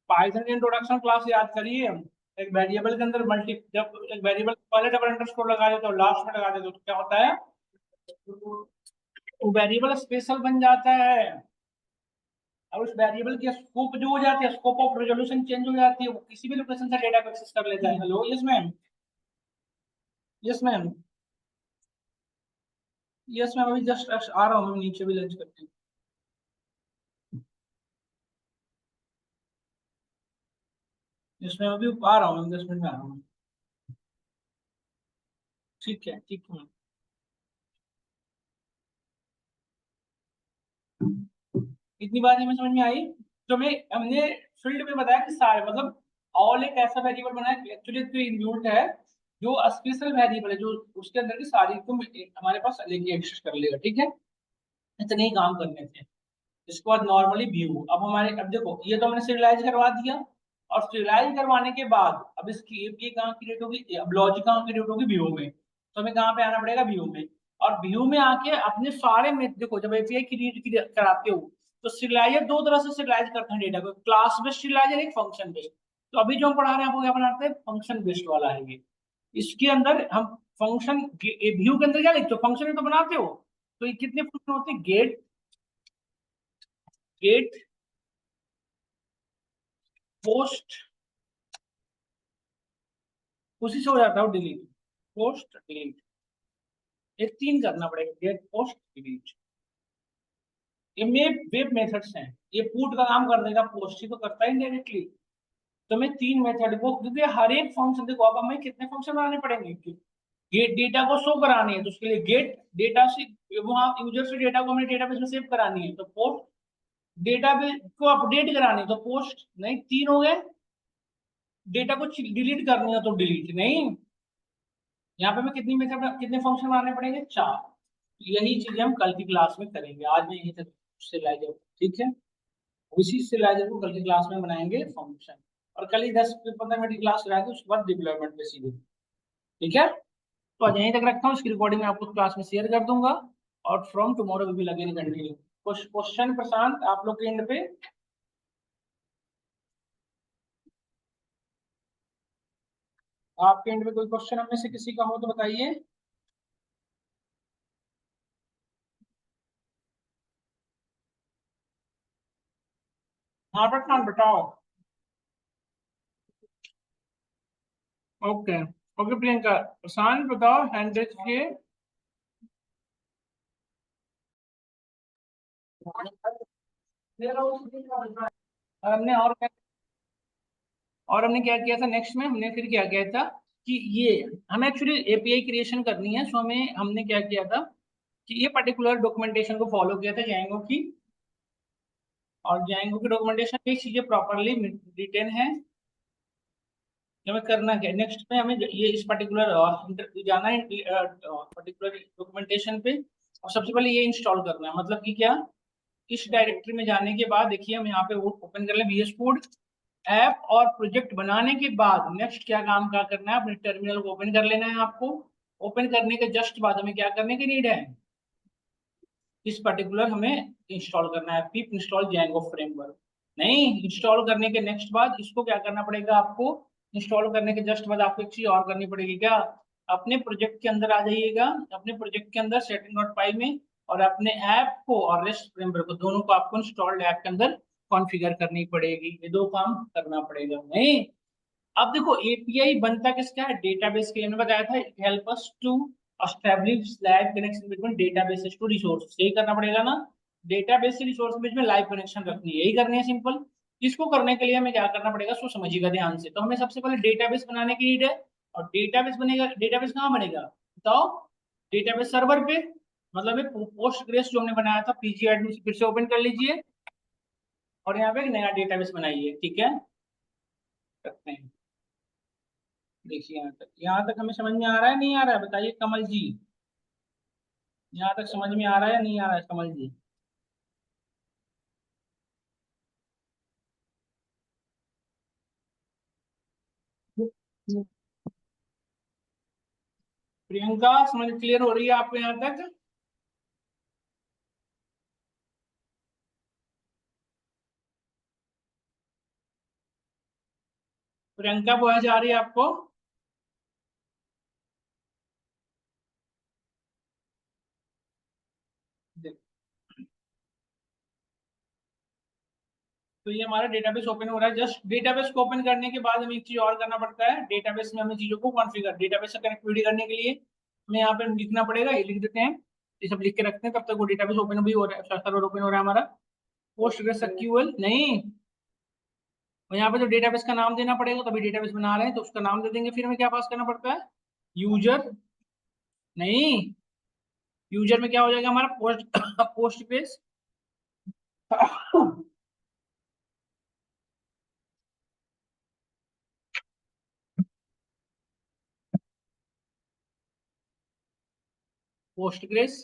पाइथन के इंट्रोडक्शन क्लास याद करिए, एक वेरिएबल के अंदर मल्टी, जब एक वेरिएबल पहले डबल अंडरस्कोर लगा देते हो लास्ट में लगा देते हो तो क्या होता है, वो वेरिएबल स्पेशल बन जाता है, और उस वेरिएबल की स्कोप जो हो जाती है, स्कोप ऑफ रेजोल्यूशन चेंज हो जाती है, वो किसी भी लोकेशन से डेटा को एक्सेस कर लेता है। Hello yes ma'am, yes ma'am, yes ma'am, अभी जस्ट आ रहा हूँ मैं नीचे भी लंच करके। इसमें अभी आ रहा हूँ, 10 मिनट में आ रहा हूँ। ठीक है ठीक है। इतनी बात ही में समझ में आई, तो मैं हमने फील्ड में बताया कि सारे मतलब ऑल एक ऐसा वेरिएबल बनाया एक्चुअली तो इनबिल्ट है, जो स्पेशल वेरिएबल है, जो उसके अंदर की सारी को हमारे पास लेके एक्सेस कर लेगा, ठीक है, इतने ही काम करने थे। इसके बाद नॉर्मली व्यू, अब हमारे अब देखो ये तो हमने सीरियलाइज करवा दिया, और सीरियलाइज करवाने के बाद अब इसकी एपीआई कहाँ क्रिएट होगी, अब लॉजिक कहाँ क्रिएट होगी, व्यू में, तो हमें कहाँ पे आना पड़ेगा, व्यू में, और व्यू में आके अपने सारे में देखो जब एपीआई क्रिएट कराते हो तो सीरियलाइजर दो तरह से सीरियलाइज करते हैं डेटा को, क्लास बेस्ड सीरियलाइजर, एक फंक्शन बेस्ड। तो अभी जो हम पढ़ा रहे हैं आपको क्या बनाते हैं, फंक्शन बेस्ड वाला है ये। इसके अंदर हम फंक्शन व्यू के अंदर क्या लिखते हो, फंक्शन तो बनाते हो, तो ये कितने फंक्शन होते हैं, गेट, गेट, पोस्ट, उसी से हो जाता है डिलीट, पोस्ट डिलीट, ये तीन करना पड़ेगा, गेट पोस्ट डिलीट। ये वेब मेथड्स हैं, ये पुट का काम कर देगा, पोस्ट ही तो करता है डायरेक्टली। तो मैं तीन मेथड को, क्योंकि हर एक फंक्शन देखो, अब हमें कितने फंक्शन बनाने पड़ेंगे, गेट डेटा को शो करानी है तो उसके लिए गेट डेटा से, वहां यूजर से डेटा को हमें डेटाबेस में सेव करानी है तो पोस्ट, डेटाबेस को अपडेट करानी है तो पोस्ट, नहीं तीन हो गए, डेटा को डिलीट करनी है तो डिलीट, नहीं यहाँ पे हमें कितनी मेथड कितने फंक्शन बनाने पड़ेंगे, चार। तो यही चीजें हम कल की क्लास में करेंगे, आज मैं यहीं तक सिलाइजर, ठीक है, उसी सिलाइजर को कल की क्लास में बनाएंगे फंक्शन, और कल ही 10-15 मिनट की क्लास कराएंगे, उसके बाद डिप्लॉयमेंट पे सीधे, ठीक है। तो आज यहीं तक रखता हूँ, इसकी रिकॉर्डिंग मैं आपको क्लास में शेयर कर दूंगा, और from tomorrow will be again continue. Question Prashant आप लोग के एंड पे, आपके एंड पे कोई क्वेश्चन हमें से किसी का हो तो बताइए। हाँ प्रशांत बताओ। ओके। ओके प्रियंका। प्रशांत बताओ हैंड रेज किए। और हमने क्या किया था नेक्स्ट में, हमने फिर क्या किया था कि ये हमें एक्चुअली एपीआई क्रिएशन करनी है, सो हमें हमने क्या किया था कि ये पर्टिकुलर डॉक्यूमेंटेशन को फॉलो किया था जाएंगो की। और जाएंगो की डॉक्यूमेंटेशन में चीजें प्रॉपरली रिटेन है। हमें करना क्या नेक्स्ट में, हमें ये इस पर्टिकुलर जाना है पर्टिकुलर डॉक्यूमेंटेशन पे। और सबसे पहले ये इंस्टॉल करना है, मतलब कि क्या, इस डायरेक्टरी में जाने के बाद देखिए हम यहाँ पे वो ओपन कर लें VS कोड ऐप। और प्रोजेक्ट बनाने के बाद नेक्स्ट क्या काम क्या करना है, अपने टर्मिनल को ओपन कर लेना है आपको। ओपन करने के जस्ट बाद हमें क्या करने की नीड है, इस पर्टिकुलर हमें इंस्टॉल करना है पिप इंस्टॉल Django फ्रेमवर्क। नहीं, इंस्टॉल करने के नेक्स्ट बाद इसको क्या करना पड़ेगा आपको, इंस्टॉल करने के जस्ट बाद आपको एक चीज और करनी पड़ेगी क्या, अपने प्रोजेक्ट के अंदर आ जाइएगा, अपने प्रोजेक्ट के अंदर सेटिंग डॉट पाई में, और अपने ऐप को और रेस्ट फ्रेमवर्क को दोनों को आपको इंस्टॉल्ड ऐप के अंदर कॉन्फ़िगर करनी पड़ेगी। ये दो काम करना पड़ेगा। नहीं, अब देखो एपीआई बनता किसका है, डेटाबेस के लिए मैंने बताया था, it help us to establish live connection between databases to resource. यही करना पड़ेगा ना, डेटाबेस से रिसोर्स के बीच में लाइव कनेक्शन रखनी है, यही करनी है सिंपल। इसको करने के लिए हमें क्या करना पड़ेगा, सो समझिएगा ध्यान से। तो हमें सबसे पहले डेटाबेस बनाने की नीड है। और डेटाबेस बनेगा, डेटाबेस कहाँ बनेगा बताओ, डेटाबेस सर्वर पे। मतलब पोस्ट ग्रेस जो हमने बनाया था पीजी एडमिन फिर से ओपन कर लीजिए, और यहाँ पे एक नया डेटाबेस बनाइए। ठीक है, करते हैं। देखिए यहाँ तक हमें समझ में आ रहा है नहीं आ रहा है, बताइए कमल जी। यहाँ तक समझ में आ रहा है या नहीं आ रहा है कमल जी। प्रियंका समझ क्लियर हो रही है आपको यहाँ तक। प्रियंका आवाज आ रही है आपको। तो ये हमारा डेटाबेस ओपन हो रहा है। जस्ट डेटाबेस को ओपन करने के बाद हमें एक चीज और करना पड़ता है, डेटाबेस में हमें चीजों को कॉन्फ़िगर, डेटाबेस से कनेक्टिविटी करने के लिए हमें यहाँ पे लिखना पड़ेगा। ये लिख देते हैं, ये सब लिख के रखते हैं, तब तक वो डेटाबेस ओपन भी हो रहा है, सर्वर ओपन हो रहा है हमारा। PostgreSQL नहीं, और यहाँ पे तो डेटाबेस का नाम देना पड़ेगा, तभी डेटाबेस बना रहे हैं तो उसका नाम दे देंगे। फिर हमें क्या पास करना पड़ता है, यूजर। नहीं, यूजर में क्या हो जाएगा हमारा पोस्ट बेस। Post grace.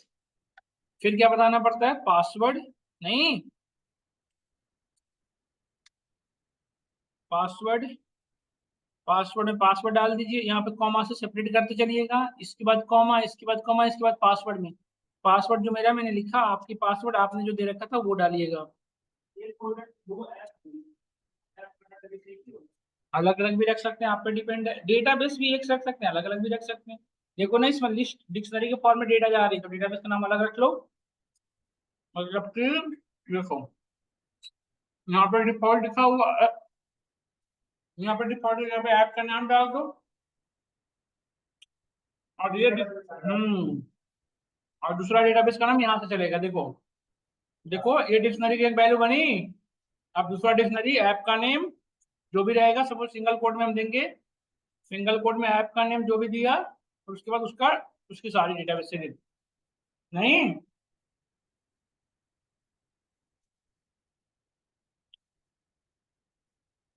फिर क्या बताना पड़ता है, पासवर्ड। नहीं, पासवर्ड। पासवर्ड में पासवर्ड डाल दीजिए, यहाँ पे कॉमा से सेपरेट करते चलिएगा, इसके बाद कॉमा, इसके बाद कॉमा, इसके बाद पासवर्ड में, पासवर्ड जो मेरा मैंने लिखा, आपकी पासवर्ड आपने जो दे रखा था वो डालिएगा। अलग अलग भी रख सकते हैं, आप पे डिपेंड है। डेटाबेस भी एक रख सकते हैं, अलग अलग भी रख सकते हैं। देखो ना, इसमें लिस्ट डिक्शनरी के फॉर्म में डेटा जा रही है, तो डेटाबेस का नाम अलग रख लो। मतलब कि देखो, यहाँ पे डिफॉल्ट लिखा हुआ यहाँ पे डिफॉल्ट यहाँ पे ऐप का नाम डाल दो। और ये और दूसरा डेटाबेस का नाम यहाँ से चलेगा। देखो, देखो ये डिक्शनरी की एक वैल्यू बनी। अब दूसरा डिक्शनरी ऐप का नेम जो भी रहेगा, सपोज सिंगल कोड में हम देंगे, सिंगल कोड में ऐप का नेम जो भी दिया, और उसके बाद उसका उसकी सारी डेटाबेस से दे। नहीं,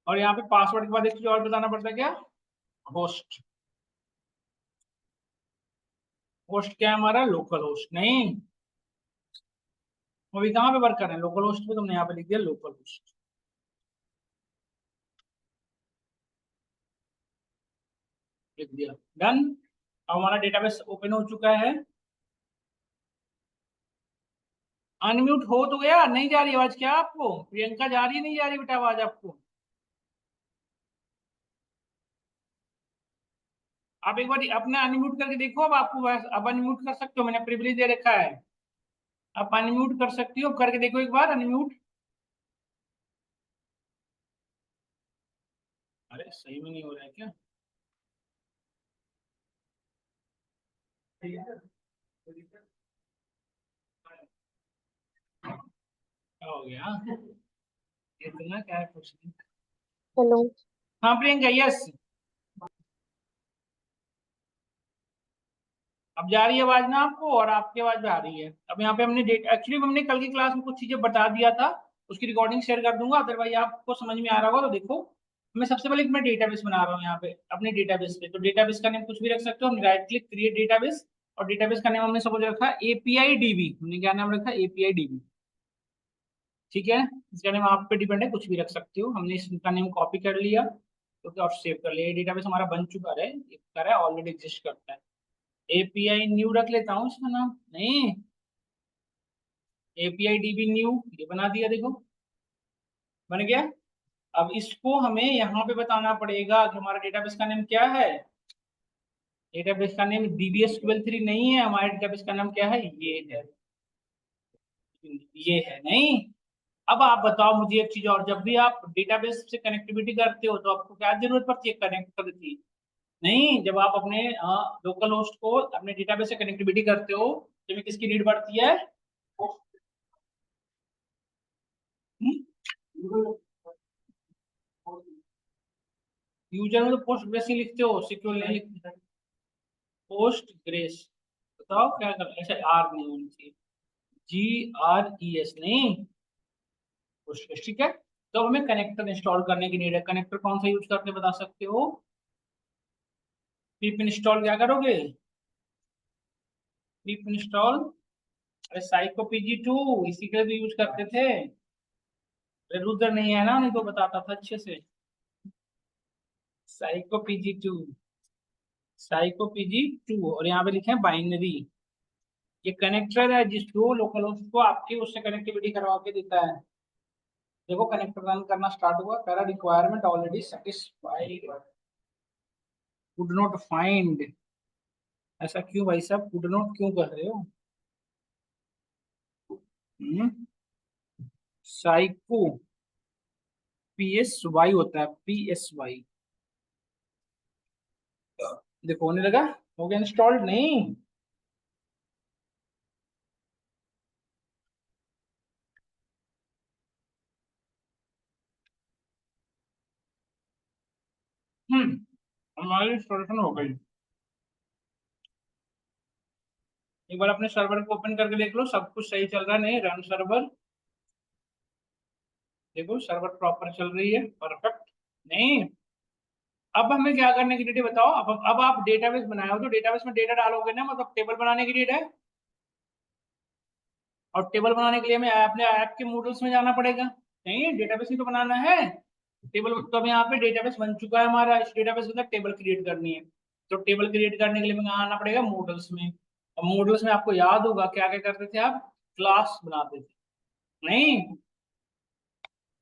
और यहाँ पे पासवर्ड के बाद एक चीज और बताना पड़ता है क्या, होस्ट। होस्ट क्या है हमारा, लोकल होस्ट। नहीं, वो भी कहाँ पे वर्क कर रहे हैं, लोकल होस्ट पे, तुमने यहाँ पे लिख दिया लोकल होस्ट, लिख दिया, डन। अब हमारा डेटाबेस ओपन हो चुका है। अनम्यूट हो तो गया, नहीं जा रही आवाज क्या आपको, प्रियंका जा रही है नहीं जा रही बेटा आवाज आपको। आप एक बार अपना अनम्यूट करके देखो, अब आपको अब अनम्यूट कर सकते हो, मैंने प्रिविलेज दे रखा है। आप अनम्यूट कर सकती हो, करके देखो एक बार अनम्यूट। सही में नहीं हो रहा है क्या? क्या हो गया? इतना क्या है कुछ नहीं। हेलो। हाँ प्रियंका, यस। अब जा रही है आवाज ना आपको, और आपकी आवाज भी आ रही है। अब यहाँ पे हमने डेट, एक्चुअली हमने कल की क्लास में कुछ चीजें बता दिया था, उसकी रिकॉर्डिंग शेयर कर दूंगा, अदरवाइज आपको समझ में आ रहा होगा। तो देखो, मैं सबसे पहले मैं डेटाबेस बना रहा हूँ यहाँ पे अपने डेटाबेस पे। तो डेटाबेस का नेम कुछ भी रख सकते हो, हम राइट क्लिक क्रिएट डेटाबेस, और डेटाबेस का नेम हमने सपोज रखा एपीआई डीबी। हमने क्या नाम रखा? API dB. ठीक है, इसका नेम आप पे डिपेंड है, कुछ भी रख सकते हो। हमने इसका नेम कॉपी कर लिया, तो और सेव कर लिया। डेटाबेस हमारा बन चुका है, ऑलरेडी एग्जिस्ट करता है। एपीआई न्यू रख लेता हूँ इसका नाम, नहीं, एपीआई डीबी न्यू, ये बना दिया, देखो बन गया। अब इसको हमें यहाँ पे बताना पड़ेगा कि हमारा डेटाबेस का नेम क्या है। डेटाबेस का नेम डीबीएस 12 नहीं है, हमारे डेटाबेस का नाम क्या है? ये है नहीं। अब आप बताओ मुझे एक चीज और, जब भी आप डेटाबेस से कनेक्टिविटी करते हो तो आपको क्या जरूरत पड़ती है? कनेक्टर की। नहीं, जब आप अपने लोकल होस्ट को अपने डेटाबेस से कनेक्टिविटी करते हो तो हमें किसकी नीड पड़ती है? यूजर में तो पोस्ट ग्रेस ही लिखते हो, सिक्योर नहीं लिखते। पोस्ट ग्रेस, बताओ क्या करना है? ऐसे आर नहीं होनी चाहिए, GRES नहीं, पोस्ट ग्रेस। ठीक है, तो हमें कनेक्टर इंस्टॉल करने की नीड है। कनेक्टर कौन सा यूज करते बता सकते हो? पिप इंस्टॉल क्या करोगे? पिप इंस्टॉल, अरे साइको PG2, इसी के लिए भी यूज करते थे। अरे रुद्र नहीं है ना, नहीं तो बताता था अच्छे से। साइको PG2, साइको PG2, और यहाँ पे लिखे हैं बाइनरी। ये कनेक्टर है जिसको लोकल होस्ट को आपके उससे कनेक्टिविटी करवा के देता है। देखो कनेक्टर रन करना स्टार्ट हुआ, कह रहा requirement already satisfied, could not find. ऐसा क्यों भाई साहब, कुड नॉट क्यों कर रहे हो? हम्म, साइको PSY होता है, PSY। देखो होने लगा, हो गया इंस्टॉल्ड नहीं? हमारी इंस्टॉलेशन हो गई। एक बार अपने सर्वर को ओपन करके देख लो, सब कुछ सही चल रहा है नहीं? रन सर्वर, देखो सर्वर प्रॉपर चल रही है, परफेक्ट नहीं? अब हमें क्या करने की डेट बताओ। अब आप डेटाबेस बनाए हो तो डेटाबेस में डेटा डालोगे ना, मतलब टेबल बनाने की डेट है। और टेबल बनाने के लिए हमें अपने ऐप के मॉडल्स में जाना पड़ेगा, नहीं डेटाबेस ही तो बनाना है। टेबल तो अब यहाँ पे डेटाबेस बन चुका है हमारा, इस डेटाबेस के अंदर टेबल क्रिएट करनी है। तो टेबल क्रिएट करने के लिए हमें कहाँ आना पड़ेगा? मॉडल्स में। और मॉडल्स में आपको याद होगा क्या क्या करते थे आप? क्लास बनाते थे नहीं?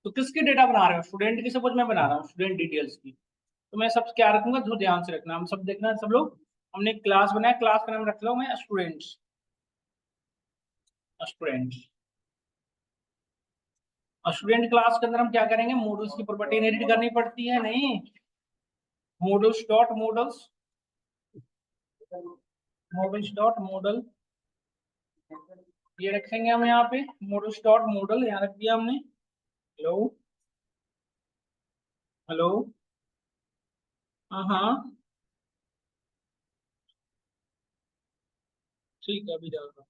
तो किसके डेटा बना रहे हो? स्टूडेंट की, सपोज मैं बना रहा हूँ स्टूडेंट डिटेल्स की, तो मैं सब क्या रखूंगा? तो ध्यान से रखना, हम सब देखना सब लोग। हमने क्लास बनाया, क्लास का नाम रख लो मैं स्टूडेंट्स, स्टूडेंट्स। और स्टूडेंट क्लास के अंदर हम क्या करेंगे? मॉडल्स की प्रॉपर्टी इनहेरिट करनी पड़ती है नहीं? Models dot models, models dot model, ये रखेंगे हम यहाँ पे। मॉडल्स डॉट मॉडल यहाँ रख दिया हमने। हेलो, हेलो, हाँ हाँ, ठीक है, अभी डाल रहा हूँ।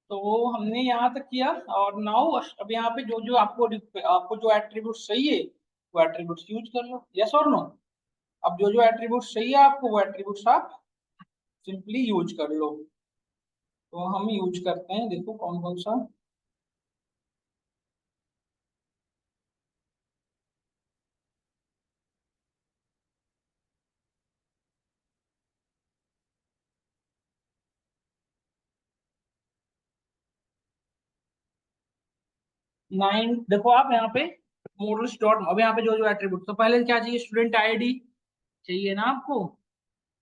तो हमने यहाँ तक किया, और नाउ अब यहाँ पे जो जो आपको जो एट्रीब्यूट चाहिए वो एट्रीब्यूट्स यूज कर लो, यस और नो। अब जो जो एट्रीब्यूट्स चाहिए आपको वो एट्रीब्यूट्स आप सिंपली यूज कर लो। तो हम यूज करते हैं, देखो कौन कौन सा। 9, देखो आप यहाँ पे मॉडल्स डॉट, अब यहाँ पे जो जो एट्रीब्यूट, तो पहले क्या चाहिए? स्टूडेंट आईडी चाहिए ना आपको।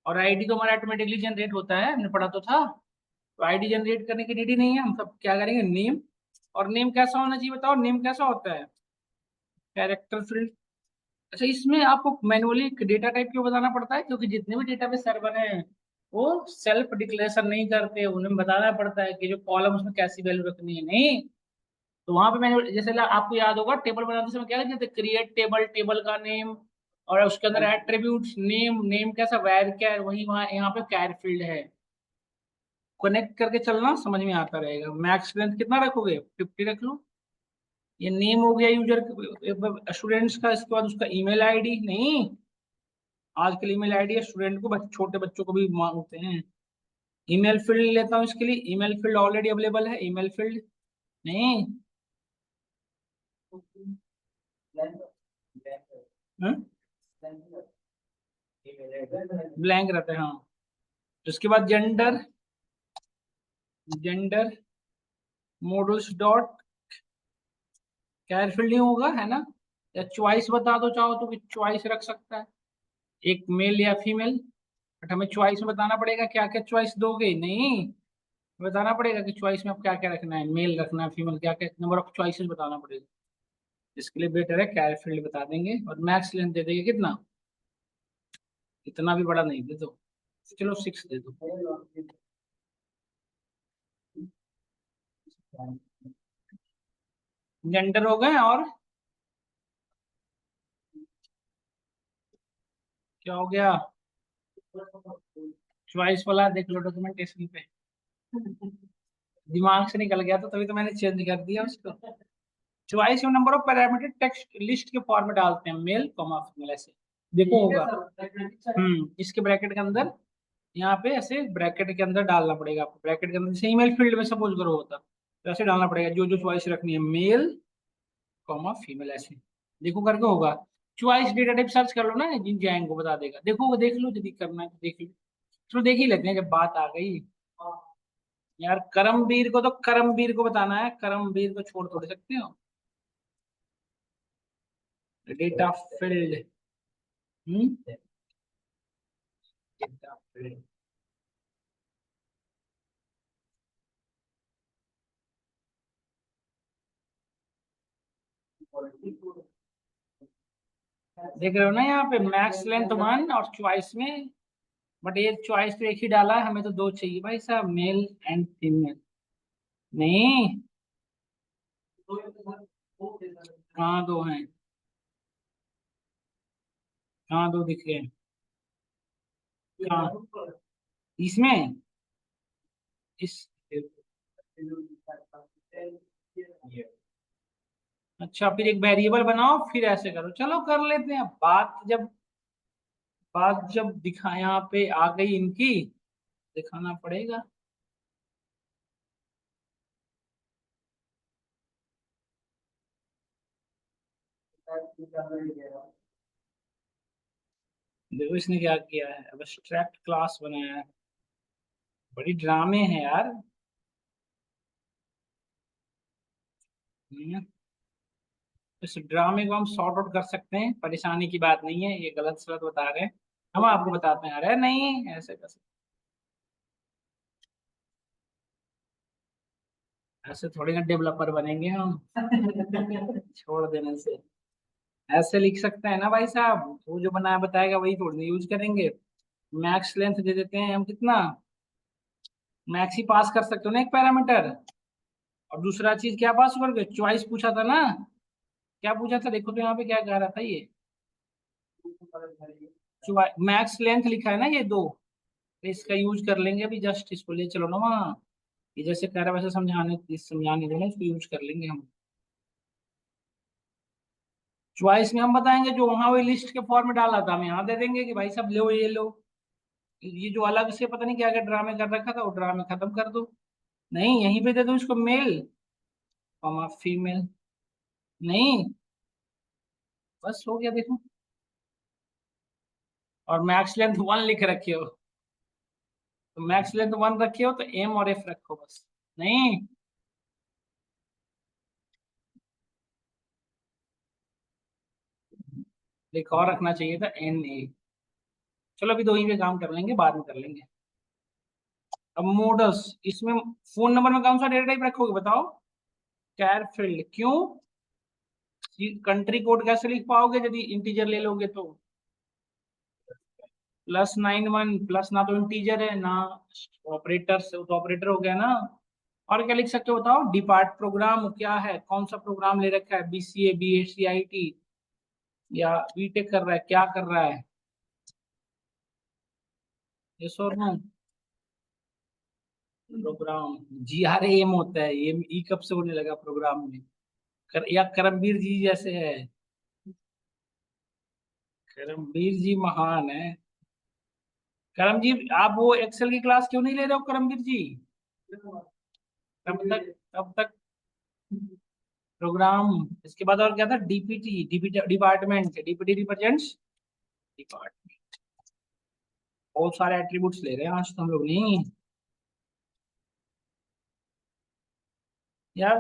और आईडी तो हमारा ऑटोमेटिकली जनरेट होता है, हमने पढ़ा तो था। तो आईडी जनरेट करने की नीड ही नहीं है, हम सब क्या करेंगे? नेम, और नेम कैसा होना चाहिए बताओ, नेम कैसा होता है? Character field. अच्छा, इसमें आपको मैनुअली डेटा टाइप क्यों बताना पड़ता है? क्योंकि जितने भी डेटाबेस सर्वर हैं वो सेल्फ डिक्लेरेशन नहीं करते, उन्हें बताना पड़ता है कि जो कॉलम उसमें कैसी वैल्यू रखनी है। नहीं, तो वहां पे मैंने जैसे आपको याद होगा टेबल बनाते समय क्या लिखते थे, क्रिएट टेबल, टेबल का नेम, और उसके अंदर एट्रीब्यूट्स, नेम, नेम कैसा वैर क्या है, वही वहाँ यहाँ पे कैर फील्ड है। कनेक्ट करके चलना, समझ में आता रहेगा। मैक्स लेंथ कितना रखोगे? 50 रख लो। ये नेम हो गया यूजर स्टूडेंट्स का, इसके बाद उसका ईमेल आईडी। नहीं, आजकल ईमेल आईडी स्टूडेंट को छोटे बच्चों को भी मांगते हैं। ईमेल फील्ड लेता हूँ इसके लिए, ईमेल फील्ड ऑलरेडी अवेलेबल है, ईमेल फील्ड। नहीं, ब्लैंक रहता है, हाँ। उसके बाद gender, gender models dot char field नहीं होगा, है ना? या चॉइस बता दो चाहो तो, चॉइस रख सकता है, एक मेल या फीमेल। बट हमें चॉइस में बताना पड़ेगा क्या क्या चॉइस दोगे। नहीं, बताना पड़ेगा कि चॉइस में आप क्या क्या रखना है, मेल रखना है, फीमेल, क्या क्या नंबर ऑफ चॉइसेस बताना पड़ेगा। इसके लिए बेटर है कैर फील्ड बता देंगे, और मैक्स लेंथ दे देंगे कितना, इतना भी बड़ा नहीं दे दो, चलो 6 दे दो। जेंडर हो गए, और क्या हो गया? चॉइस वाला देख लो डॉक्यूमेंटेशन पे, दिमाग से निकल गया, तो तभी तो मैंने चेंज कर दिया उसको। चॉइस में number of parameter text list के फॉर्म में डालते हैं, मेल कॉमा फीमेल, ऐसे देखो होगा। इसके ब्रैकेट के अंदर, यहाँ पे ऐसे ब्रैकेट के अंदर डालना पड़ेगा आपको, ब्रैकेट के अंदर जैसे ईमेल फील्ड में सपोज करो होता, तो ऐसे डालना पड़ेगा, जो जो चॉइस रखनी है, मेल कॉमा फीमेल, ऐसे देखो करके होगा। चॉइस डेटा टाइप सर्च कर लो ना, जिन जैंग को बता देगा। देखो, देख लो, यदि करना है तो देख लो। चलो देख ही लेते हैं जब बात आ गई। यार करमवीर को, तो करमवीर को बताना है, करमवीर को छोड़ थोड़ सकते हो। डेटा फील्ड, डेटा फील्ड, देख रहे हो ना यहाँ पे मैक्स लेंथ 1 और चॉइस में, बट ये चॉइस तो एक ही डाला है, हमें तो 2 चाहिए भाई साहब, मेल एंड फीमेल। नहीं, कहाँ 2 हैं? कहाँ 2 दिख रहे हैं? कहाँ? इसमें, इस, अच्छा फिर एक वेरिएबल बनाओ, फिर ऐसे करो, चलो कर लेते हैं। बात जब दिखा यहाँ पे आ गई इनकी, दिखाना पड़ेगा। देखो इसने क्या किया है, अब एब्स्ट्रैक्ट क्लास बनाया है, बड़ी ड्रामे है यार। हम्म, इस ड्रामे को हम सॉर्ट आउट कर सकते हैं, परेशानी की बात नहीं है, ये गलत सलत बता रहे हैं, हम आपको बताते हैं। अरे नहीं, ऐसे कर सकते, ऐसे थोड़ी ना डेवलपर बनेंगे हम। छोड़ देने से, ऐसे लिख सकते हैं ना भाई साहब, वो जो बनाया बताएगा वही थोड़ी यूज करेंगे। मैक्स लेंथ दे देते हैं हम कितना, मैक्स ही पास कर सकते हो ना एक पैरामीटर। और दूसरा चीज क्या पास करोगे, चॉइस पूछा था ना, क्या पूछा था देखो तो यहाँ पे क्या कह रहा था ये, मैक्स लेंथ लिखा है ना ये 2, तो इसका यूज कर लेंगे अभी, जस्ट इसको ले चलो ना वहाँ, ये जैसे कह रहा है वैसे समझाने दो ना, इसको यूज कर लेंगे हम। चॉइस में हम बताएंगे जो वहां वही लिस्ट के फॉर्म में डाला था, हम यहाँ दे देंगे कि भाई सब लो, ये लो। ये जो अलग से पता नहीं क्या क्या ड्रामे कर रखा था, वो ड्रामे खत्म कर दो। नहीं, यहीं पे दे दो इसको, मेल कॉमा फीमेल। नहीं, बस हो गया देखो। और मैक्स लेंथ 1 लिख रखे हो, तो मैक्स लेंथ 1 रखे हो तो एम और एफ रखो बस। नहीं, एक और रखना चाहिए था, एन ए। चलो अभी 2 ही पे काम कर लेंगे, बाद में कर लेंगे। अब मॉडल्स, इसमें फोन नंबर में कौन सा डेटा टाइप रखोगे बताओ? कैर फील्ड क्यों? कंट्री कोड कैसे लिख पाओगे यदि इंटीजर ले लोगे तो? +91 प्लस ना तो इंटीजर है ना ऑपरेटर से, तो ऑपरेटर हो गया ना। और क्या लिख सकते हो बताओ? डिपार्ट प्रोग्राम क्या है, कौन सा प्रोग्राम ले रखा है? BCA BSc IT या बीटेक कर रहा है, क्या कर रहा है? यस और नो? प्रोग्राम GRAM होता है, ये ई कब से होने लगा प्रोग्राम में? या करमवीर जी जैसे है? करमवीर जी महान है। करम जी, आप वो एक्सेल की क्लास क्यों नहीं ले रहे हो करमवीर जी? तब तक प्रोग्राम। इसके बाद और क्या था? DPT, DPT department, DPT represents department. बहुत सारे एट्रीब्यूट्स ले रहे हैं आज तो हम लोग नहीं। यार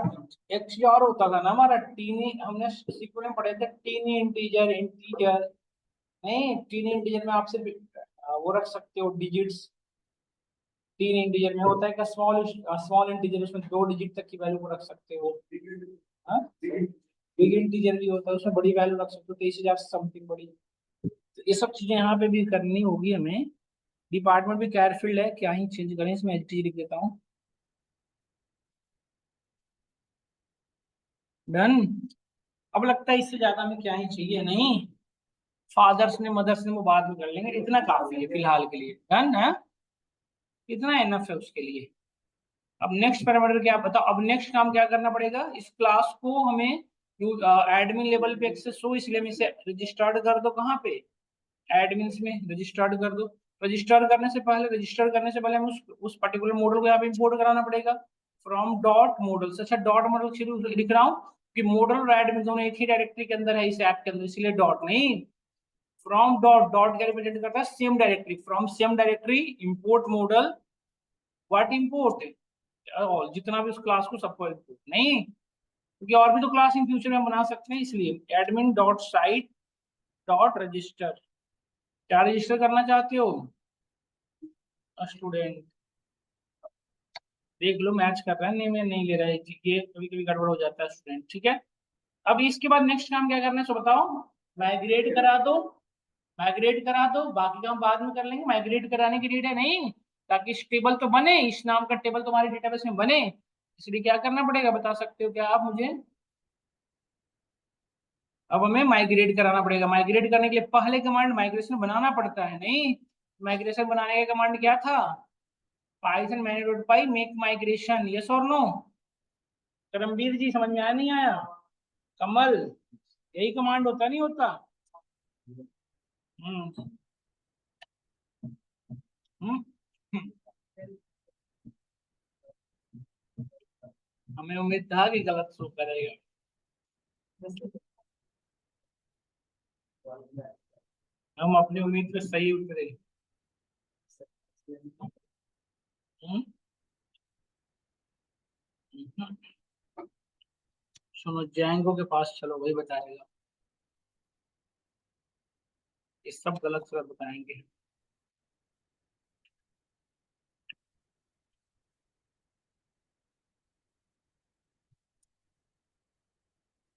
एक चीज और होता था ना हमारा, टीनी, हमने सीक्वेंस में पढ़े थे, टीनी इंटीजर, इंटीजर नहीं, टीनी इंटीजर में आप सिर्फ वो रख सकते हो डिजिट्स। तीन इंटीजर में होता है का स्मॉल स्मॉल इंटीजर, उसमें 2 डिजिट तक की वैल्यू को रख सकते हो। हाँ, बिग इंटीजर भी होता है, उसमें बड़ी वैल्यू रख सकते हो, 23,000 से समथिंग बड़ी। तो ये सब चीजें यहाँ पे भी करनी होगी हमें। डिपार्टमेंट भी कैरफील्ड है, क्या ही चेंज करें इसमें, एचटी लिख देता हूँ। डन। अब लगता है इससे ज्यादा हमें क्या ही चाहिए नहीं। फादर्स ने मदर्स ने वो बाद में कर लेंगे, इतना काफी है फिलहाल के लिए। डन है, इतना इनफ है उसके लिए। अब नेक्स्ट पैरामीटर क्या बताओ? अब नेक्स्ट काम क्या करना पड़ेगा? इस क्लास को हमें एडमिन लेवल पे एक्सेस हो, इसलिए हम इसे रजिस्टर्ड कर दो। कहाँ पे? एडमिन में रजिस्टर्ड कर दो। रजिस्टर करने से पहले हम उस पर्टिकुलर मॉडल को यहाँ पे इंपोर्ट कराना पड़ेगा। From dot model. अच्छा, डॉट मॉडल शुरू लिख रहा हूँ कि मॉडल और एडमिन दोनों एक ही डायरेक्टरी के अंदर है, इस ऐप के अंदर, इसलिए डॉट नहीं। फ्रॉम डॉट, डॉट क्या रिप्रेजेंट करता है? Same directory. From same directory import model. What import? जितना भी उस क्लास को सबको इंपोर्ट नहीं, क्योंकि और भी तो क्लास इन फ्यूचर में बना सकते हैं, इसलिए admin dot site dot register. क्या रजिस्टर करना चाहते हो? स्टूडेंट। देख लो मैच कर रहा है नहीं, मैं नहीं ले रहा है, ये कभी कभी गड़बड़ हो जाता है स्टूडेंट, ठीक है। अब इसके बाद नेक्स्ट काम क्या करना है सो बताओ? माइग्रेट करा दो। माइग्रेट करा दो, बाकी काम बाद में कर लेंगे। माइग्रेट कराने की नीड है नहीं, ताकि इस टेबल तो बने, इस नाम का टेबल तुम्हारे डेटाबेस में बने, इसलिए क्या करना पड़ेगा बता सकते हो क्या आप मुझे? अब हमें माइग्रेट कराना पड़ेगा। माइग्रेट करने के लिए पहले कमांड माइग्रेशन बनाना पड़ता है नहीं। माइग्रेशन बनाने का कमांड क्या था? पाइथन मैन्यू.py मेक माइग्रेशन। यस और नो? करमवीर जी समझ में आया नहीं आया? कमल, यही कमांड होता नहीं होता? हम्म। हम्म। हमें उम्मीद था कि गलत शो करेगा। हम अपनी उम्मीद पे सही उतरे। हम्म। हम्म। सुनो, जैंगो के पास चलो, वही बताएगा। ये सब गलत गलत बताएंगे।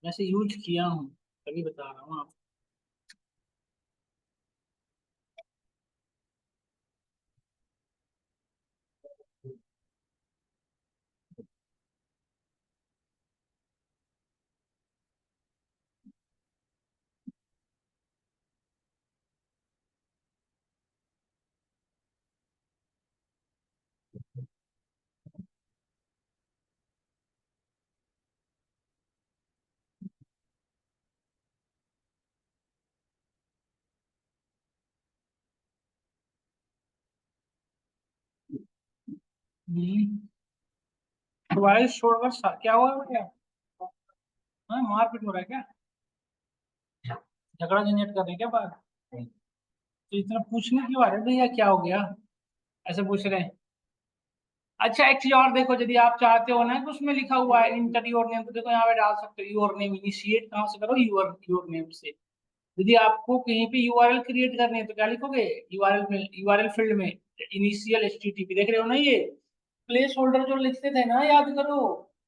वैसे यूज किया हूँ, तभी बता रहा हूँ आपको। वॉइस छोड़कर क्या हुआ क्या? हाँ, मारपीट हो रहा है क्या? झगड़ा झंझट कर रहे हैं क्या बात? तो इतना पूछने क्यों आ रहे हैं भैया, क्या हो गया ऐसे पूछ रहे हैं? अच्छा, एक चीज और देखो, यदि आप चाहते हो ना कि उसमें लिखा हुआ है इंटर योर नेम, तो देखो यहाँ पे डाल सकते हो योर नेम। इनिशिएट कहाँ से करो? योर योर नेम से। यदि आपको कहीं पे यूआरएल क्रिएट करनी है तो क्या लिखोगे? यूआरएल में, यूआरएल फील्ड में इनिशियल एचटीटीपी, देख रहे हो ना ये प्लेस होल्डर जो लिखते थे ना, याद करो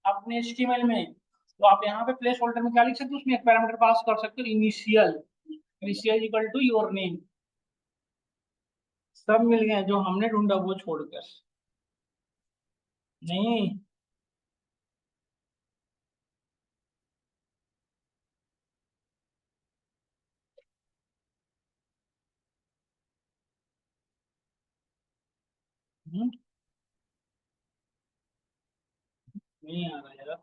अपने एचटीएमएल में, तो आप यहाँ पे प्लेस होल्डर में क्या लिख सकते हो, उसमें एक पैरामीटर पास कर सकते हो, initial. Initial equal to your name. सब मिल गए जो हमने ढूंढा वो छोड़कर। नहीं। हम्म, नहीं आ रहा यार।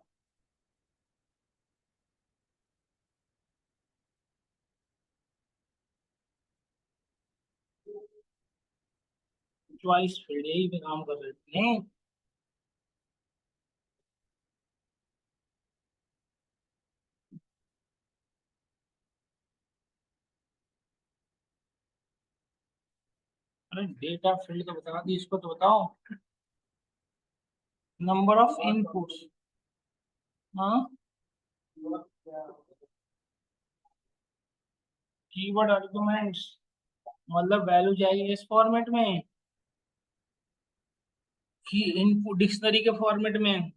चॉइस फील्ड यही पे काम कर रहे हैं। अरे डेटा फील्ड तो बता दी, इसको तो बताओ। Number of inputs. हाँ। कीवर्ड आर्गुमेंट्स, मतलब वैल्यू जाएगी इस फॉर्मेट में कि इनपुट डिक्शनरी के फॉर्मेट में।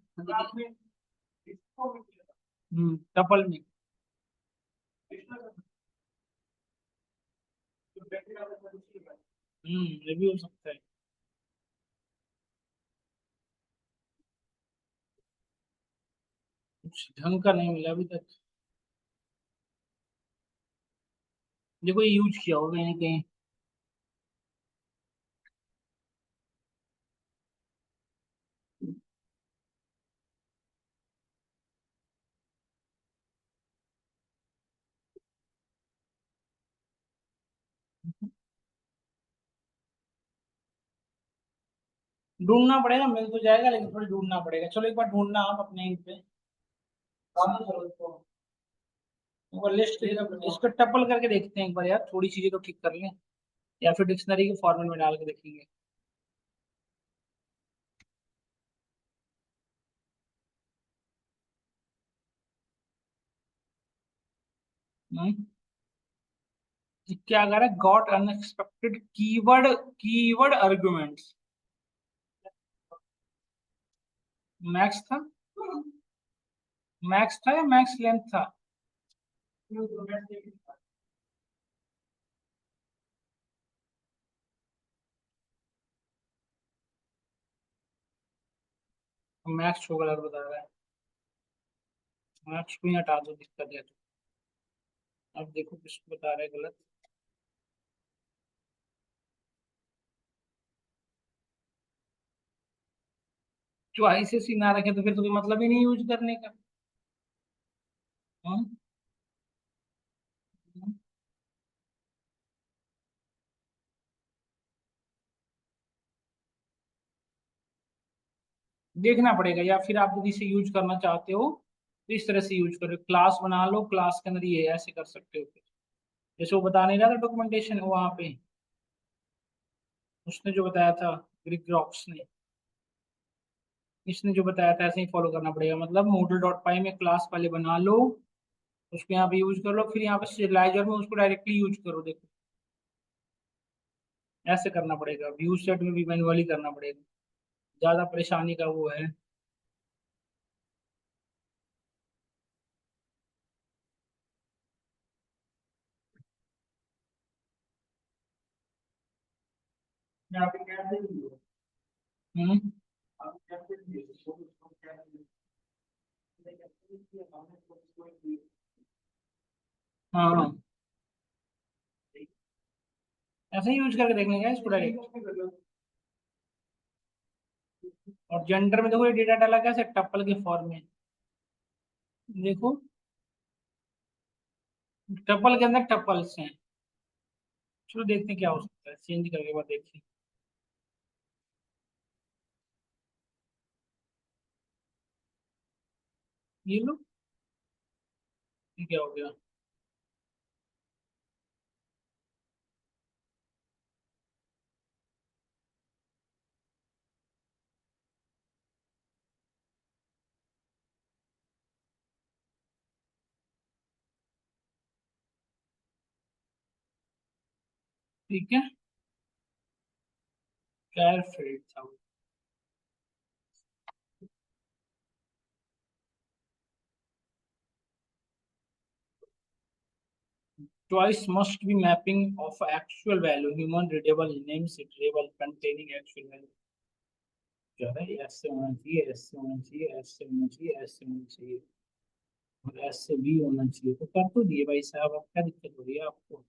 टपल में। ये भी हो सकता है। कुछ ढंग का नहीं मिला अभी तक। देखो ये यूज किया होगा कहीं ना कहीं। ढूंढना पड़ेगा, मिल तो जाएगा लेकिन थोड़ी ढूंढना पड़ेगा। चलो एक बार ढूंढना आप अपने इन पे। एक बार लिस्ट इसको टपल करके देखते हैं एक बार यार, थोड़ी चीजें तो ठीक कर लें। या फिर डिक्शनरी के फॉर्मेट में डाल के देखेंगे। हम्म, ये क्या कर रहा है, got unexpected keyword, keyword arguments. Max था। मैक्स था या मैक्स लेंथ था। मैक्स को गलत बता रहा है। मैक्स को ही हटा दो, दिक्कत है तो। अब देखो किसको बता रहा है गलत। चॉइसेस ही ना रखे तो फिर तो कोई मतलब ही नहीं यूज करने का। हम्म, देखना पड़ेगा, या फिर आप यदि इसे यूज करना चाहते हो तो इस तरह से यूज करो, क्लास बना लो, क्लास के अंदर ये ऐसे कर सकते हो फिर। जैसे वो बता नहीं रहा था डॉक्यूमेंटेशन वहां पे, उसने जो बताया था, ग्रिक रॉक्स ने, इसने जो बताया था ऐसे ही फॉलो करना पड़ेगा। मतलब मोडल डॉट पाई में क्लास पहले बना लो, उसको यहाँ पे यूज कर लो, फिर यहाँ पे serializer में उसको डायरेक्टली यूज करो। देखो ऐसे करना पड़ेगा, व्यू सेट में भी मैनुअली करना पड़ेगा, ज्यादा परेशानी का वो है। हम्म। हाँ, ऐसे ही यूज करके देखने का इसको डायरेक्ट। और जेंडर में देखो ये डेटा डाला कैसे, टप्पल के फॉर्म में। देखो टप्पल के अंदर टप्पल्स हैं। चलो देखते हैं क्या हो सकता है, चेंज करके बाद देखते हैं। ये लो, ये क्या हो गया। ठीक है, कैरफेड था वो। choice must be mapping of actual value, human readable, names readable, containing actual value। क्या है, ऐसे होना चाहिए, ऐसे होना चाहिए, ऐसे होना चाहिए, ऐसे होना चाहिए, और ऐसे भी होना चाहिए। तो कर तो दिए भाई साहब, अब क्या दिक्कत हो रही है आपको?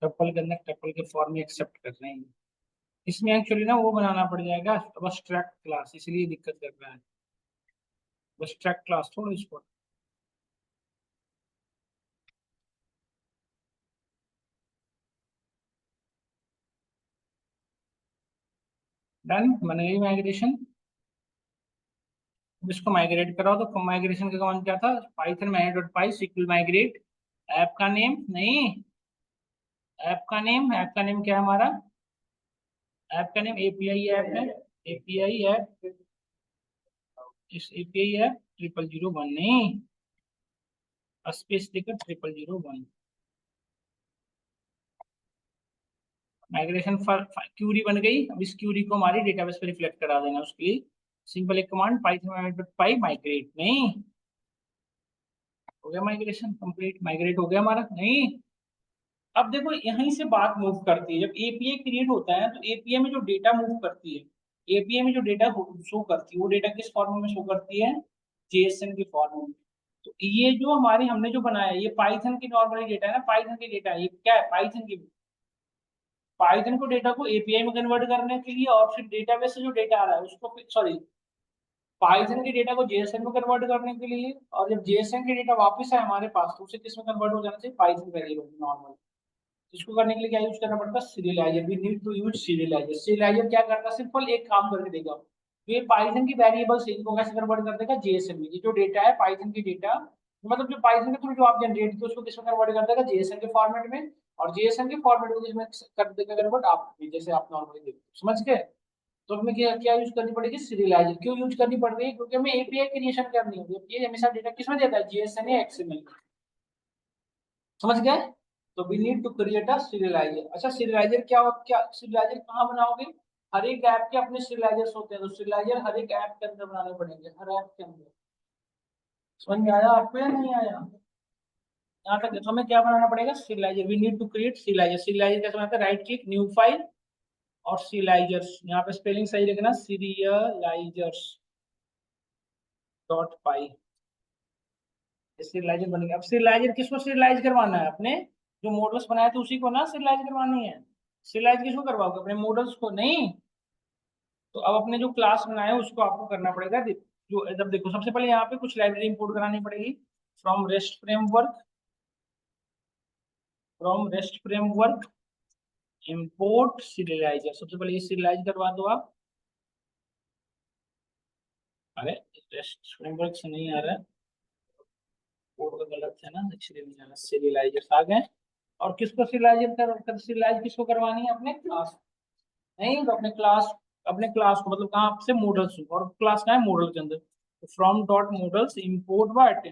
टप्पल के अंदर टप्पल के फॉर्म में एक्सेप्ट कर रहे हैं। इसमें एक्चुअली ना वो बनाना पड़ जाएगा abstract क्लास, इसलिए दिक्कत कर रहा है। abstract क्लास छोड़ो इसको। डन, बन गई माइग्रेशन। अब इसको माइग्रेट कराओ, तो माइग्रेशन का कमांड क्या था? Python main.py SQL migrate। App का नेम नहीं, ऐप का नेम क्या है हमारा? ऐप का नेम एपीआई ऐप है, एपीआई ऐप, इस एपीआई ऐप 0001 नहीं, स्पेस देकर 0001। माइग्रेशन क्यूरी बन गई। अब इस क्यूरी को हमारी डेटाबेस पे रिफ्लेक्ट करा देना, उसके लिए सिंपल एक कमांड python माइग्रेट नहीं। हो गया माइग्रेशन कंप्लीट, माइग्रेट हो गया हमारा नहीं। अब देखो यहीं से बात मूव करती है, जब एपीआई क्रिएट होता है तो एपीआई में जो डेटा मूव करती है, एपीआई में जो डेटा शो करती है, वो डेटा किस फॉर्म में शो करती है? जेएसएन के फॉर्म में। तो ये जो हमारे हमने जो बनाया है, ये पाइथन की नॉर्मली डेटा है ना, पाइथन की डेटा है, ये क्या है? पाइथन की, पाइथन को डेटा को एपीआई में कन्वर्ट करने के लिए, और फिर डेटाबेस से जो डेटा आ रहा है उसको, सॉरी, पाइथन के डेटा को जेएसएन में कन्वर्ट करने के लिए, और जब जेएसएन के डेटा वापस आए हमारे पास तो उसे किस में कन्वर्ट हो जाना चाहिए? पाइथन वेरिएबल में नॉर्मल। इसको करने के लिए क्या यूज करना पड़ता है? Serializer. We need to use serializer. Serializer क्या करता है? सिंपल एक काम करके देगा, तो ये पाइथन की वेरिएबल से इनको कैसे कन्वर्ट कर देगा? जेएसएन में। ये जो डेटा है पाइथन की डेटा, मतलब जो पाइथन के थ्रू जो आप जनरेट किए उसको किसमें कन्वर्ट कर देगा? जेएसएन के फॉर्मेट में। और जेएसएन के फॉर्मेट को किसमें कर देगा कन्वर्ट? आप जैसे आप नॉर्मली देखते हो, समझ गए? तो हमें क्या क्या यूज करनी पड़ेगी? सीरियलाइजर। क्यों यूज करनी पड़ रही है? क्योंकि हमें एपीआई क्रिएशन करनी होगी। ये हमेशा डेटा किसमें देता है? जेएसएन या एक्सएमएल। समझ गए? तो we need to create a serializer. अच्छा, सीरियलाइजर क्या सीरियलाइजर कहाँ बनाओगे? हर एक ऐप के अपने सीरियलाइजर्स होते हैं, तो सीरियलाइजर हर एक ऐप के अंदर बनाने पड़ेंगे, हर ऐप के अंदर। समझ में आया आपको या नहीं आया? यहाँ तक तो हमें क्या बनाना पड़ेगा? Serializer. We need to create serializer. Serializer कैसे बनाते हैं? राइट क्लिक, न्यू फाइल, और सीरियलाइजर्स, यहाँ पे स्पेलिंग सही रखना, सीरियलाइजर्स डॉट पाई। सीरियलाइजर बन गया। अब सीरियलाइजर किसको सीरियलाइज करवाना है? अपने जो मॉडल्स बनाए थे उसी को ना सीरियलाइज करवानी है। सीरियलाइज किसको करवाओगे? अपने मॉडल्स को नहीं। तो अब अपने जो क्लास बनाए उसको आपको करना पड़ेगा। जो जब देखो, सबसे पहले यहाँ पे कुछ लाइब्रेरी इंपोर्ट करानी पड़ेगी। From rest framework, from rest framework import serialiser. सबसे पहले ये सीरियलाइज करवा दो आप। अरे, रेस्ट फ्रेमवर्क से नहीं आ रहा है, कोड का गलत है ना, इसलिए नहीं आ रहा। सीरियलाइजर आ गए। और किसको सीरियलाइजर सीरियलाइज किसको करवानी है? अपने क्लास। नहीं तो अपने क्लास को, मतलब कहाँ से? मॉडल्स। और क्लास कहाँ है? मॉडल के अंदर। तो from dot models import what,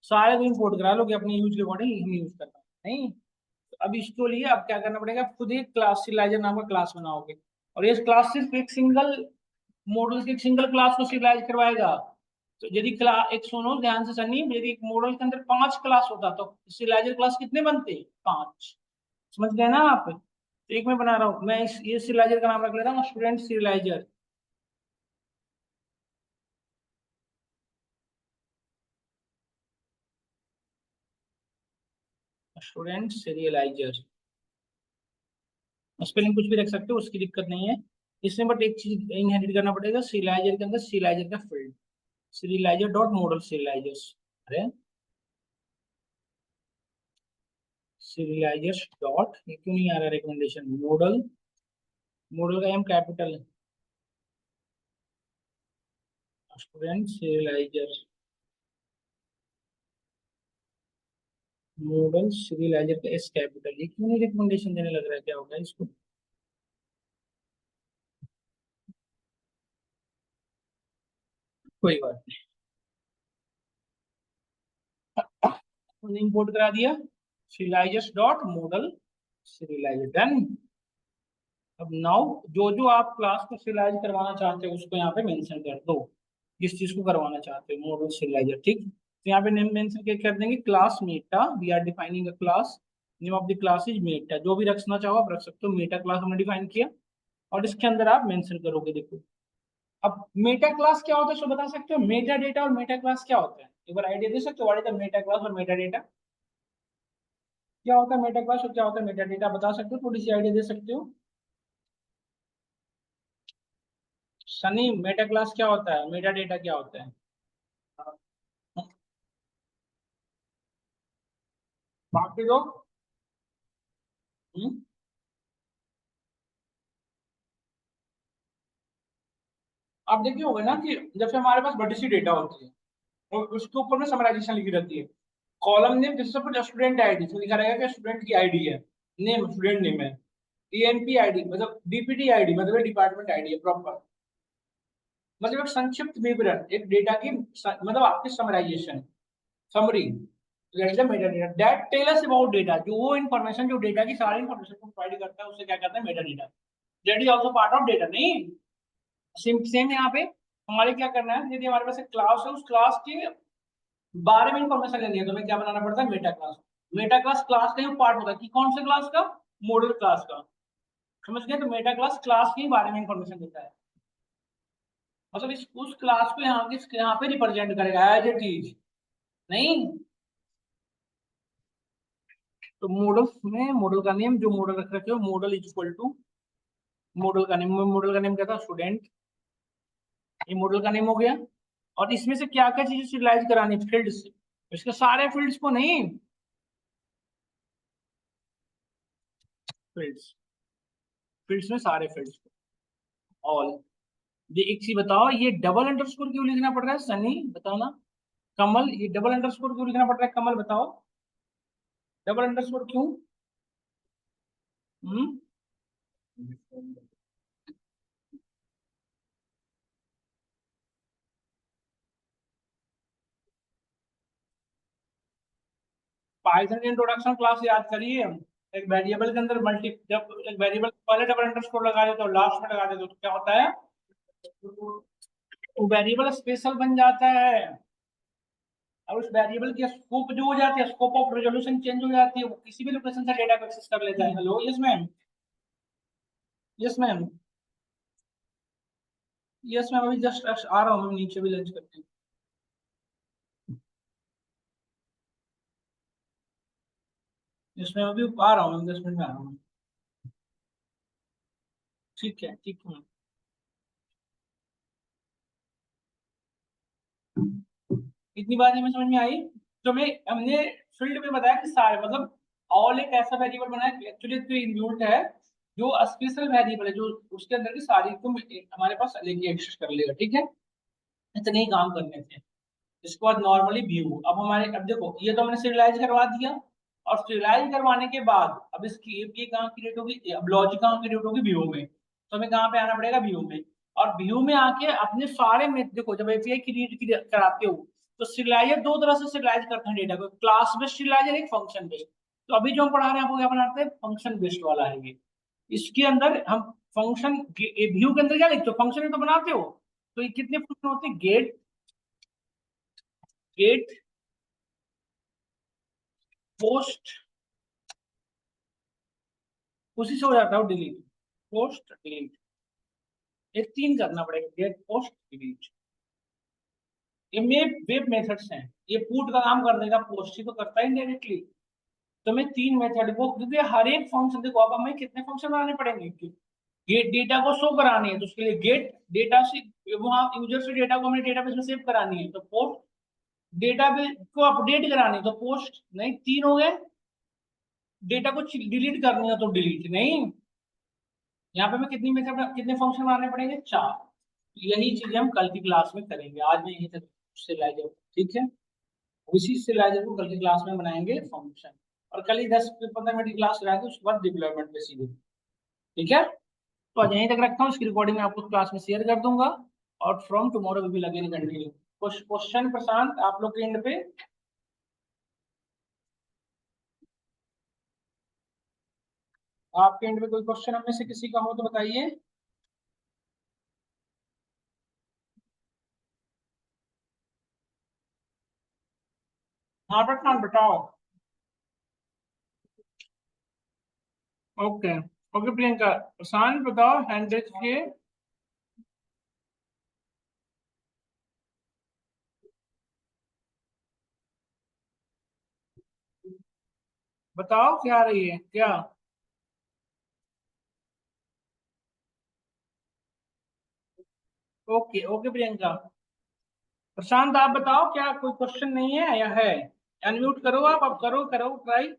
सारे को इंपोर्ट करा लो कि अपने यूज के अकॉर्डिंग हम यूज करना है। नहीं तो अब इसको लिए अब क्या करना पड़ेगा? खुद ही क्लास सिलाइजर नाम का क्लास बनाओगे, और ये क्लास सिर्फ एक सिंगल मॉडल की एक सिंगल क्लास को सिलाइज करवाएगा। तो यदि क्लास, एक सुनो ध्यान से सनी, यदि एक मॉडल के अंदर 5 क्लास होता तो सिलाइजर क्लास कितने बनते? 5। समझ गए ना आप? तो एक मैं बना रहा हूँ, मैं ये सिलाइजर का नाम रख ले रहा हूँ student serializer. Student serializer, spelling कुछ भी रख सकते हो, उसकी दिक्कत नहीं है इसमें। बट एक चीज इनहेरिट करना पड़ेगा सीरियलाइजर के अंदर, सीरियलाइजर का फील्ड, सीरियलाइजर डॉट मॉडल सीरियलाइजर्स। अरे, सीरियलाइजर्स डॉट, ये क्यों नहीं आ रहा रिकमेंडेशन? मॉडल, मॉडल का एम कैपिटल है, स्टूडेंट सीरियलाइजर, मॉडल सीरियलाइजर का एस कैपिटल। ये क्यों नहीं रिकमेंडेशन देने लग रहा है? क्या होगा इसको? कोई बात नहीं, इंपोर्ट करा दिया सीरियलाइजर्स डॉट मॉडल सीरियलाइजर। डन। अब नाउ जो जो आप क्लास को सिरियलाइज करवाना चाहते हो उसको यहाँ पे मेंशन कर दो, किस चीज को करवाना चाहते हो? मॉडल सिरियलाइजर, ठीक। तो यहाँ पे नेम मेंशन क्या कर देंगे, class meta, we are defining a class, name of the class is meta, जो भी रखना चाहो आप रख सकते हो, मेटा क्लास हमने डिफाइन किया और इसके अंदर आप मेंशन करोगे। देखो अब मेटा क्लास क्या होता है, सो बता सकते हो, मेटा डेटा और मेटा क्लास क्या होता है, एक बार आइडिया दे सकते हो what is the Meta class और मेटा डेटा, क्या होता है मेटा क्लास और क्या होता है मेटा डेटा, बता सकते हो, थोड़ी सी आइडिया दे सकते हो। सनी मेटा क्लास क्या होता है, मेटा डेटा क्या होता है? बाकी लोग? हम्म? आप देखिए होगा ना कि जैसे हमारे पास बड़ी सी डेटा होती है और उसके ऊपर में समराइजेशन लिखी रहती है, कॉलम नेम जैसे सपोज स्टूडेंट आईडी, तो लिखा रहेगा कि स्टूडेंट की आईडी है, नेम स्टूडेंट नेम है, ईएनपी आईडी मतलब डीपीटी आईडी मतलब डिपार्टमेंट आईडी है प्रॉपर, मतलब एक संक्षिप्त विवरण एक डेटा की मतलब आपकी summarization, summary, meta data that tell us about data, जो वो इन्फॉर्मेशन जो डेटा की सारी इन्फॉर्मेशन को प्रोवाइड करता है उसे क्या कहते हैं, Meta data, that is also part of data. नहीं सेम सेम यहाँ पे हमारे क्या करना है, यदि हमारे पास एक क्लास है उस क्लास के बारे में इंफॉर्मेशन लेनी है तो हमें क्या बनाना पड़ता है, Meta class. Meta class class का ही पार्ट होता है कि कौन से क्लास का, मॉडल क्लास का, समझ गए, तो मेटा क्लास क्लास के बारे में इंफॉर्मेशन देता है, मतलब इस उस क्लास को यहाँ किस यहाँ पे रिप्रेजेंट करेगा एज इट इज। नहीं तो मॉडल में मॉडल का नेम जो मॉडल रख रखे हो, model is equal to model का नेम क्या था, स्टूडेंट, ये मॉडल का नेम हो गया। और इसमें से क्या क्या चीजें सिरियलाइज करानी, फील्ड्स, इसके सारे फील्ड्स को नहीं, फील्ड्स, फील्ड्स में सारे फील्ड्स को ऑल। ये एक चीज बताओ, ये डबल अंडरस्कोर क्यों लिखना पड़ रहा है सनी, बताओ ना। कमल ये डबल अंडरस्कोर क्यों लिखना पड़ रहा है, कमल बताओ, डबल अंडरस्कोर क्यों? हम्म? पाइथन के इंट्रोडक्शन क्लास याद करिए, एक वेरिएबल के अंदर मल्टी, जब एक वेरिएबल पहले डबल अंडरस्कोर लगा देते हो लास्ट में लगा देते हो तो क्या होता है, वो वेरिएबल स्पेशल बन जाता है, और उस वेरिएबल की स्कोप जो हो जाती है, स्कोप ऑफ रेजोल्यूशन चेंज हो जाती है, वो किसी भी लोकेशन से डेटा को एक्सेस कर लेता है। Hello yes ma'am, yes ma'am, yes ma'am, अभी जस्ट आ रहा हूँ मैं नीचे भी लंच करके। इसमें अभी आ रहा हूँ मैं, 10 मिनट में आ रहा हूँ। ठीक है ठीक है। इतनी बात हमें समझ में आई, तो मैं हमने फील्ड में बताया कि सारे मतलब ऑल एक ऐसा वेरिएबल बनाया एक्चुअली तो इनबिल्ट है, जो स्पेशल वेरिएबल है, जो उसके अंदर की सारी को हमारे पास लेके एक्सेस कर लेगा, ठीक है, इतने ही काम करने थे। इसके बाद नॉर्मली व्यू, अब हमारे अब देखो ये तो हमने सीरियलाइज करवा दिया, और सीरियलाइज करवाने के बाद अब इसकी एपीआई कहाँ क्रिएट होगी, अब लॉजिक कहाँ क्रिएट होगी, व्यू में, तो हमें कहाँ पे आना पड़ेगा, व्यू में, और व्यू में आके अपने सारे में देखो जब एपीआई क्रिएट कराते हो तो सीरियलाइजर दो तरह से सीरियलाइज करते हैं डेटा को, क्लास बेस्ड सीरियलाइजर, एक फंक्शन बेस्ड। तो अभी जो हम पढ़ा रहे हैं आपको क्या बनाते हैं, फंक्शन बेस्ड वाला है ये। इसके अंदर हम फंक्शन व्यू के अंदर क्या लिखते हो, फंक्शन तो बनाते हो, तो ये कितने फंक्शन होते हैं, गेट, गेट, पोस्ट, उसी से हो जाता है डिलीट, पोस्ट डिलीट, ये तीन करना पड़ेगा, गेट पोस्ट डिलीट। ये वेब मेथड्स हैं, ये पुट का काम कर देगा, पोस्ट ही तो करता है डायरेक्टली। तो मैं तीन मेथड को, क्योंकि हर एक फंक्शन देखो, अब हमें कितने फंक्शन बनाने पड़ेंगे, गेट डेटा को शो करानी है तो उसके लिए गेट डेटा से, वहां यूजर से डेटा को हमें डेटाबेस में सेव करानी है तो पोस्ट, डेटाबेस को अपडेट करानी है तो पोस्ट, नहीं तीन हो गए, डेटा को डिलीट करनी है तो डिलीट, नहीं यहाँ पे हमें कितनी मेथड कितने फंक्शन बनाने पड़ेंगे, चार। यही चीजें हम कल की क्लास में करेंगे, आज मैं यही तक सिलाइजर, ठीक है, उसी सिलाइजर को कल की क्लास में बनाएंगे फंक्शन, और कल ही 10-15 मिनट की क्लास कराएंगे, उसके बाद डिप्लॉयमेंट पे सीधे, ठीक है। तो आज यहीं तक रखता हूँ, इसकी रिकॉर्डिंग मैं आपको क्लास में शेयर कर दूंगा, और from tomorrow will be again continue. Question Prashant आप लोग के एंड पे, आपके एंड पे कोई क्वेश्चन हमें से किसी का हो तो बताइए। हाँ प्रशांत बताओ। Okay okay Priyanka. प्रशांत बताओ हैंड रेज किए। बताओ क्या रही है क्या। Okay okay Priyanka. प्रशांत आप बताओ क्या कोई क्वेश्चन नहीं है या है। अनम्यूट करो आप, अब करो करो ट्राई।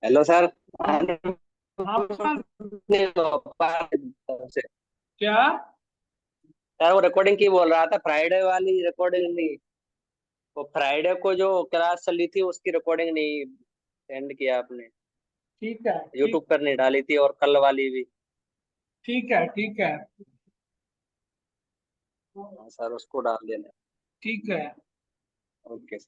Hello sir. हाँ प्रशांत। सर क्या। वो रिकॉर्डिंग की बोल रहा था, फ्राइडे वाली रिकॉर्डिंग नहीं। वो फ्राइडे को जो क्लास चली थी उसकी रिकॉर्डिंग नहीं सेंड किया आपने। ठीक है ठीक। यूट्यूब पर नहीं डाली थी, और कल वाली भी। ठीक है ठीक है। हाँ सर, उसको डाल देना। ठीक है। ओके।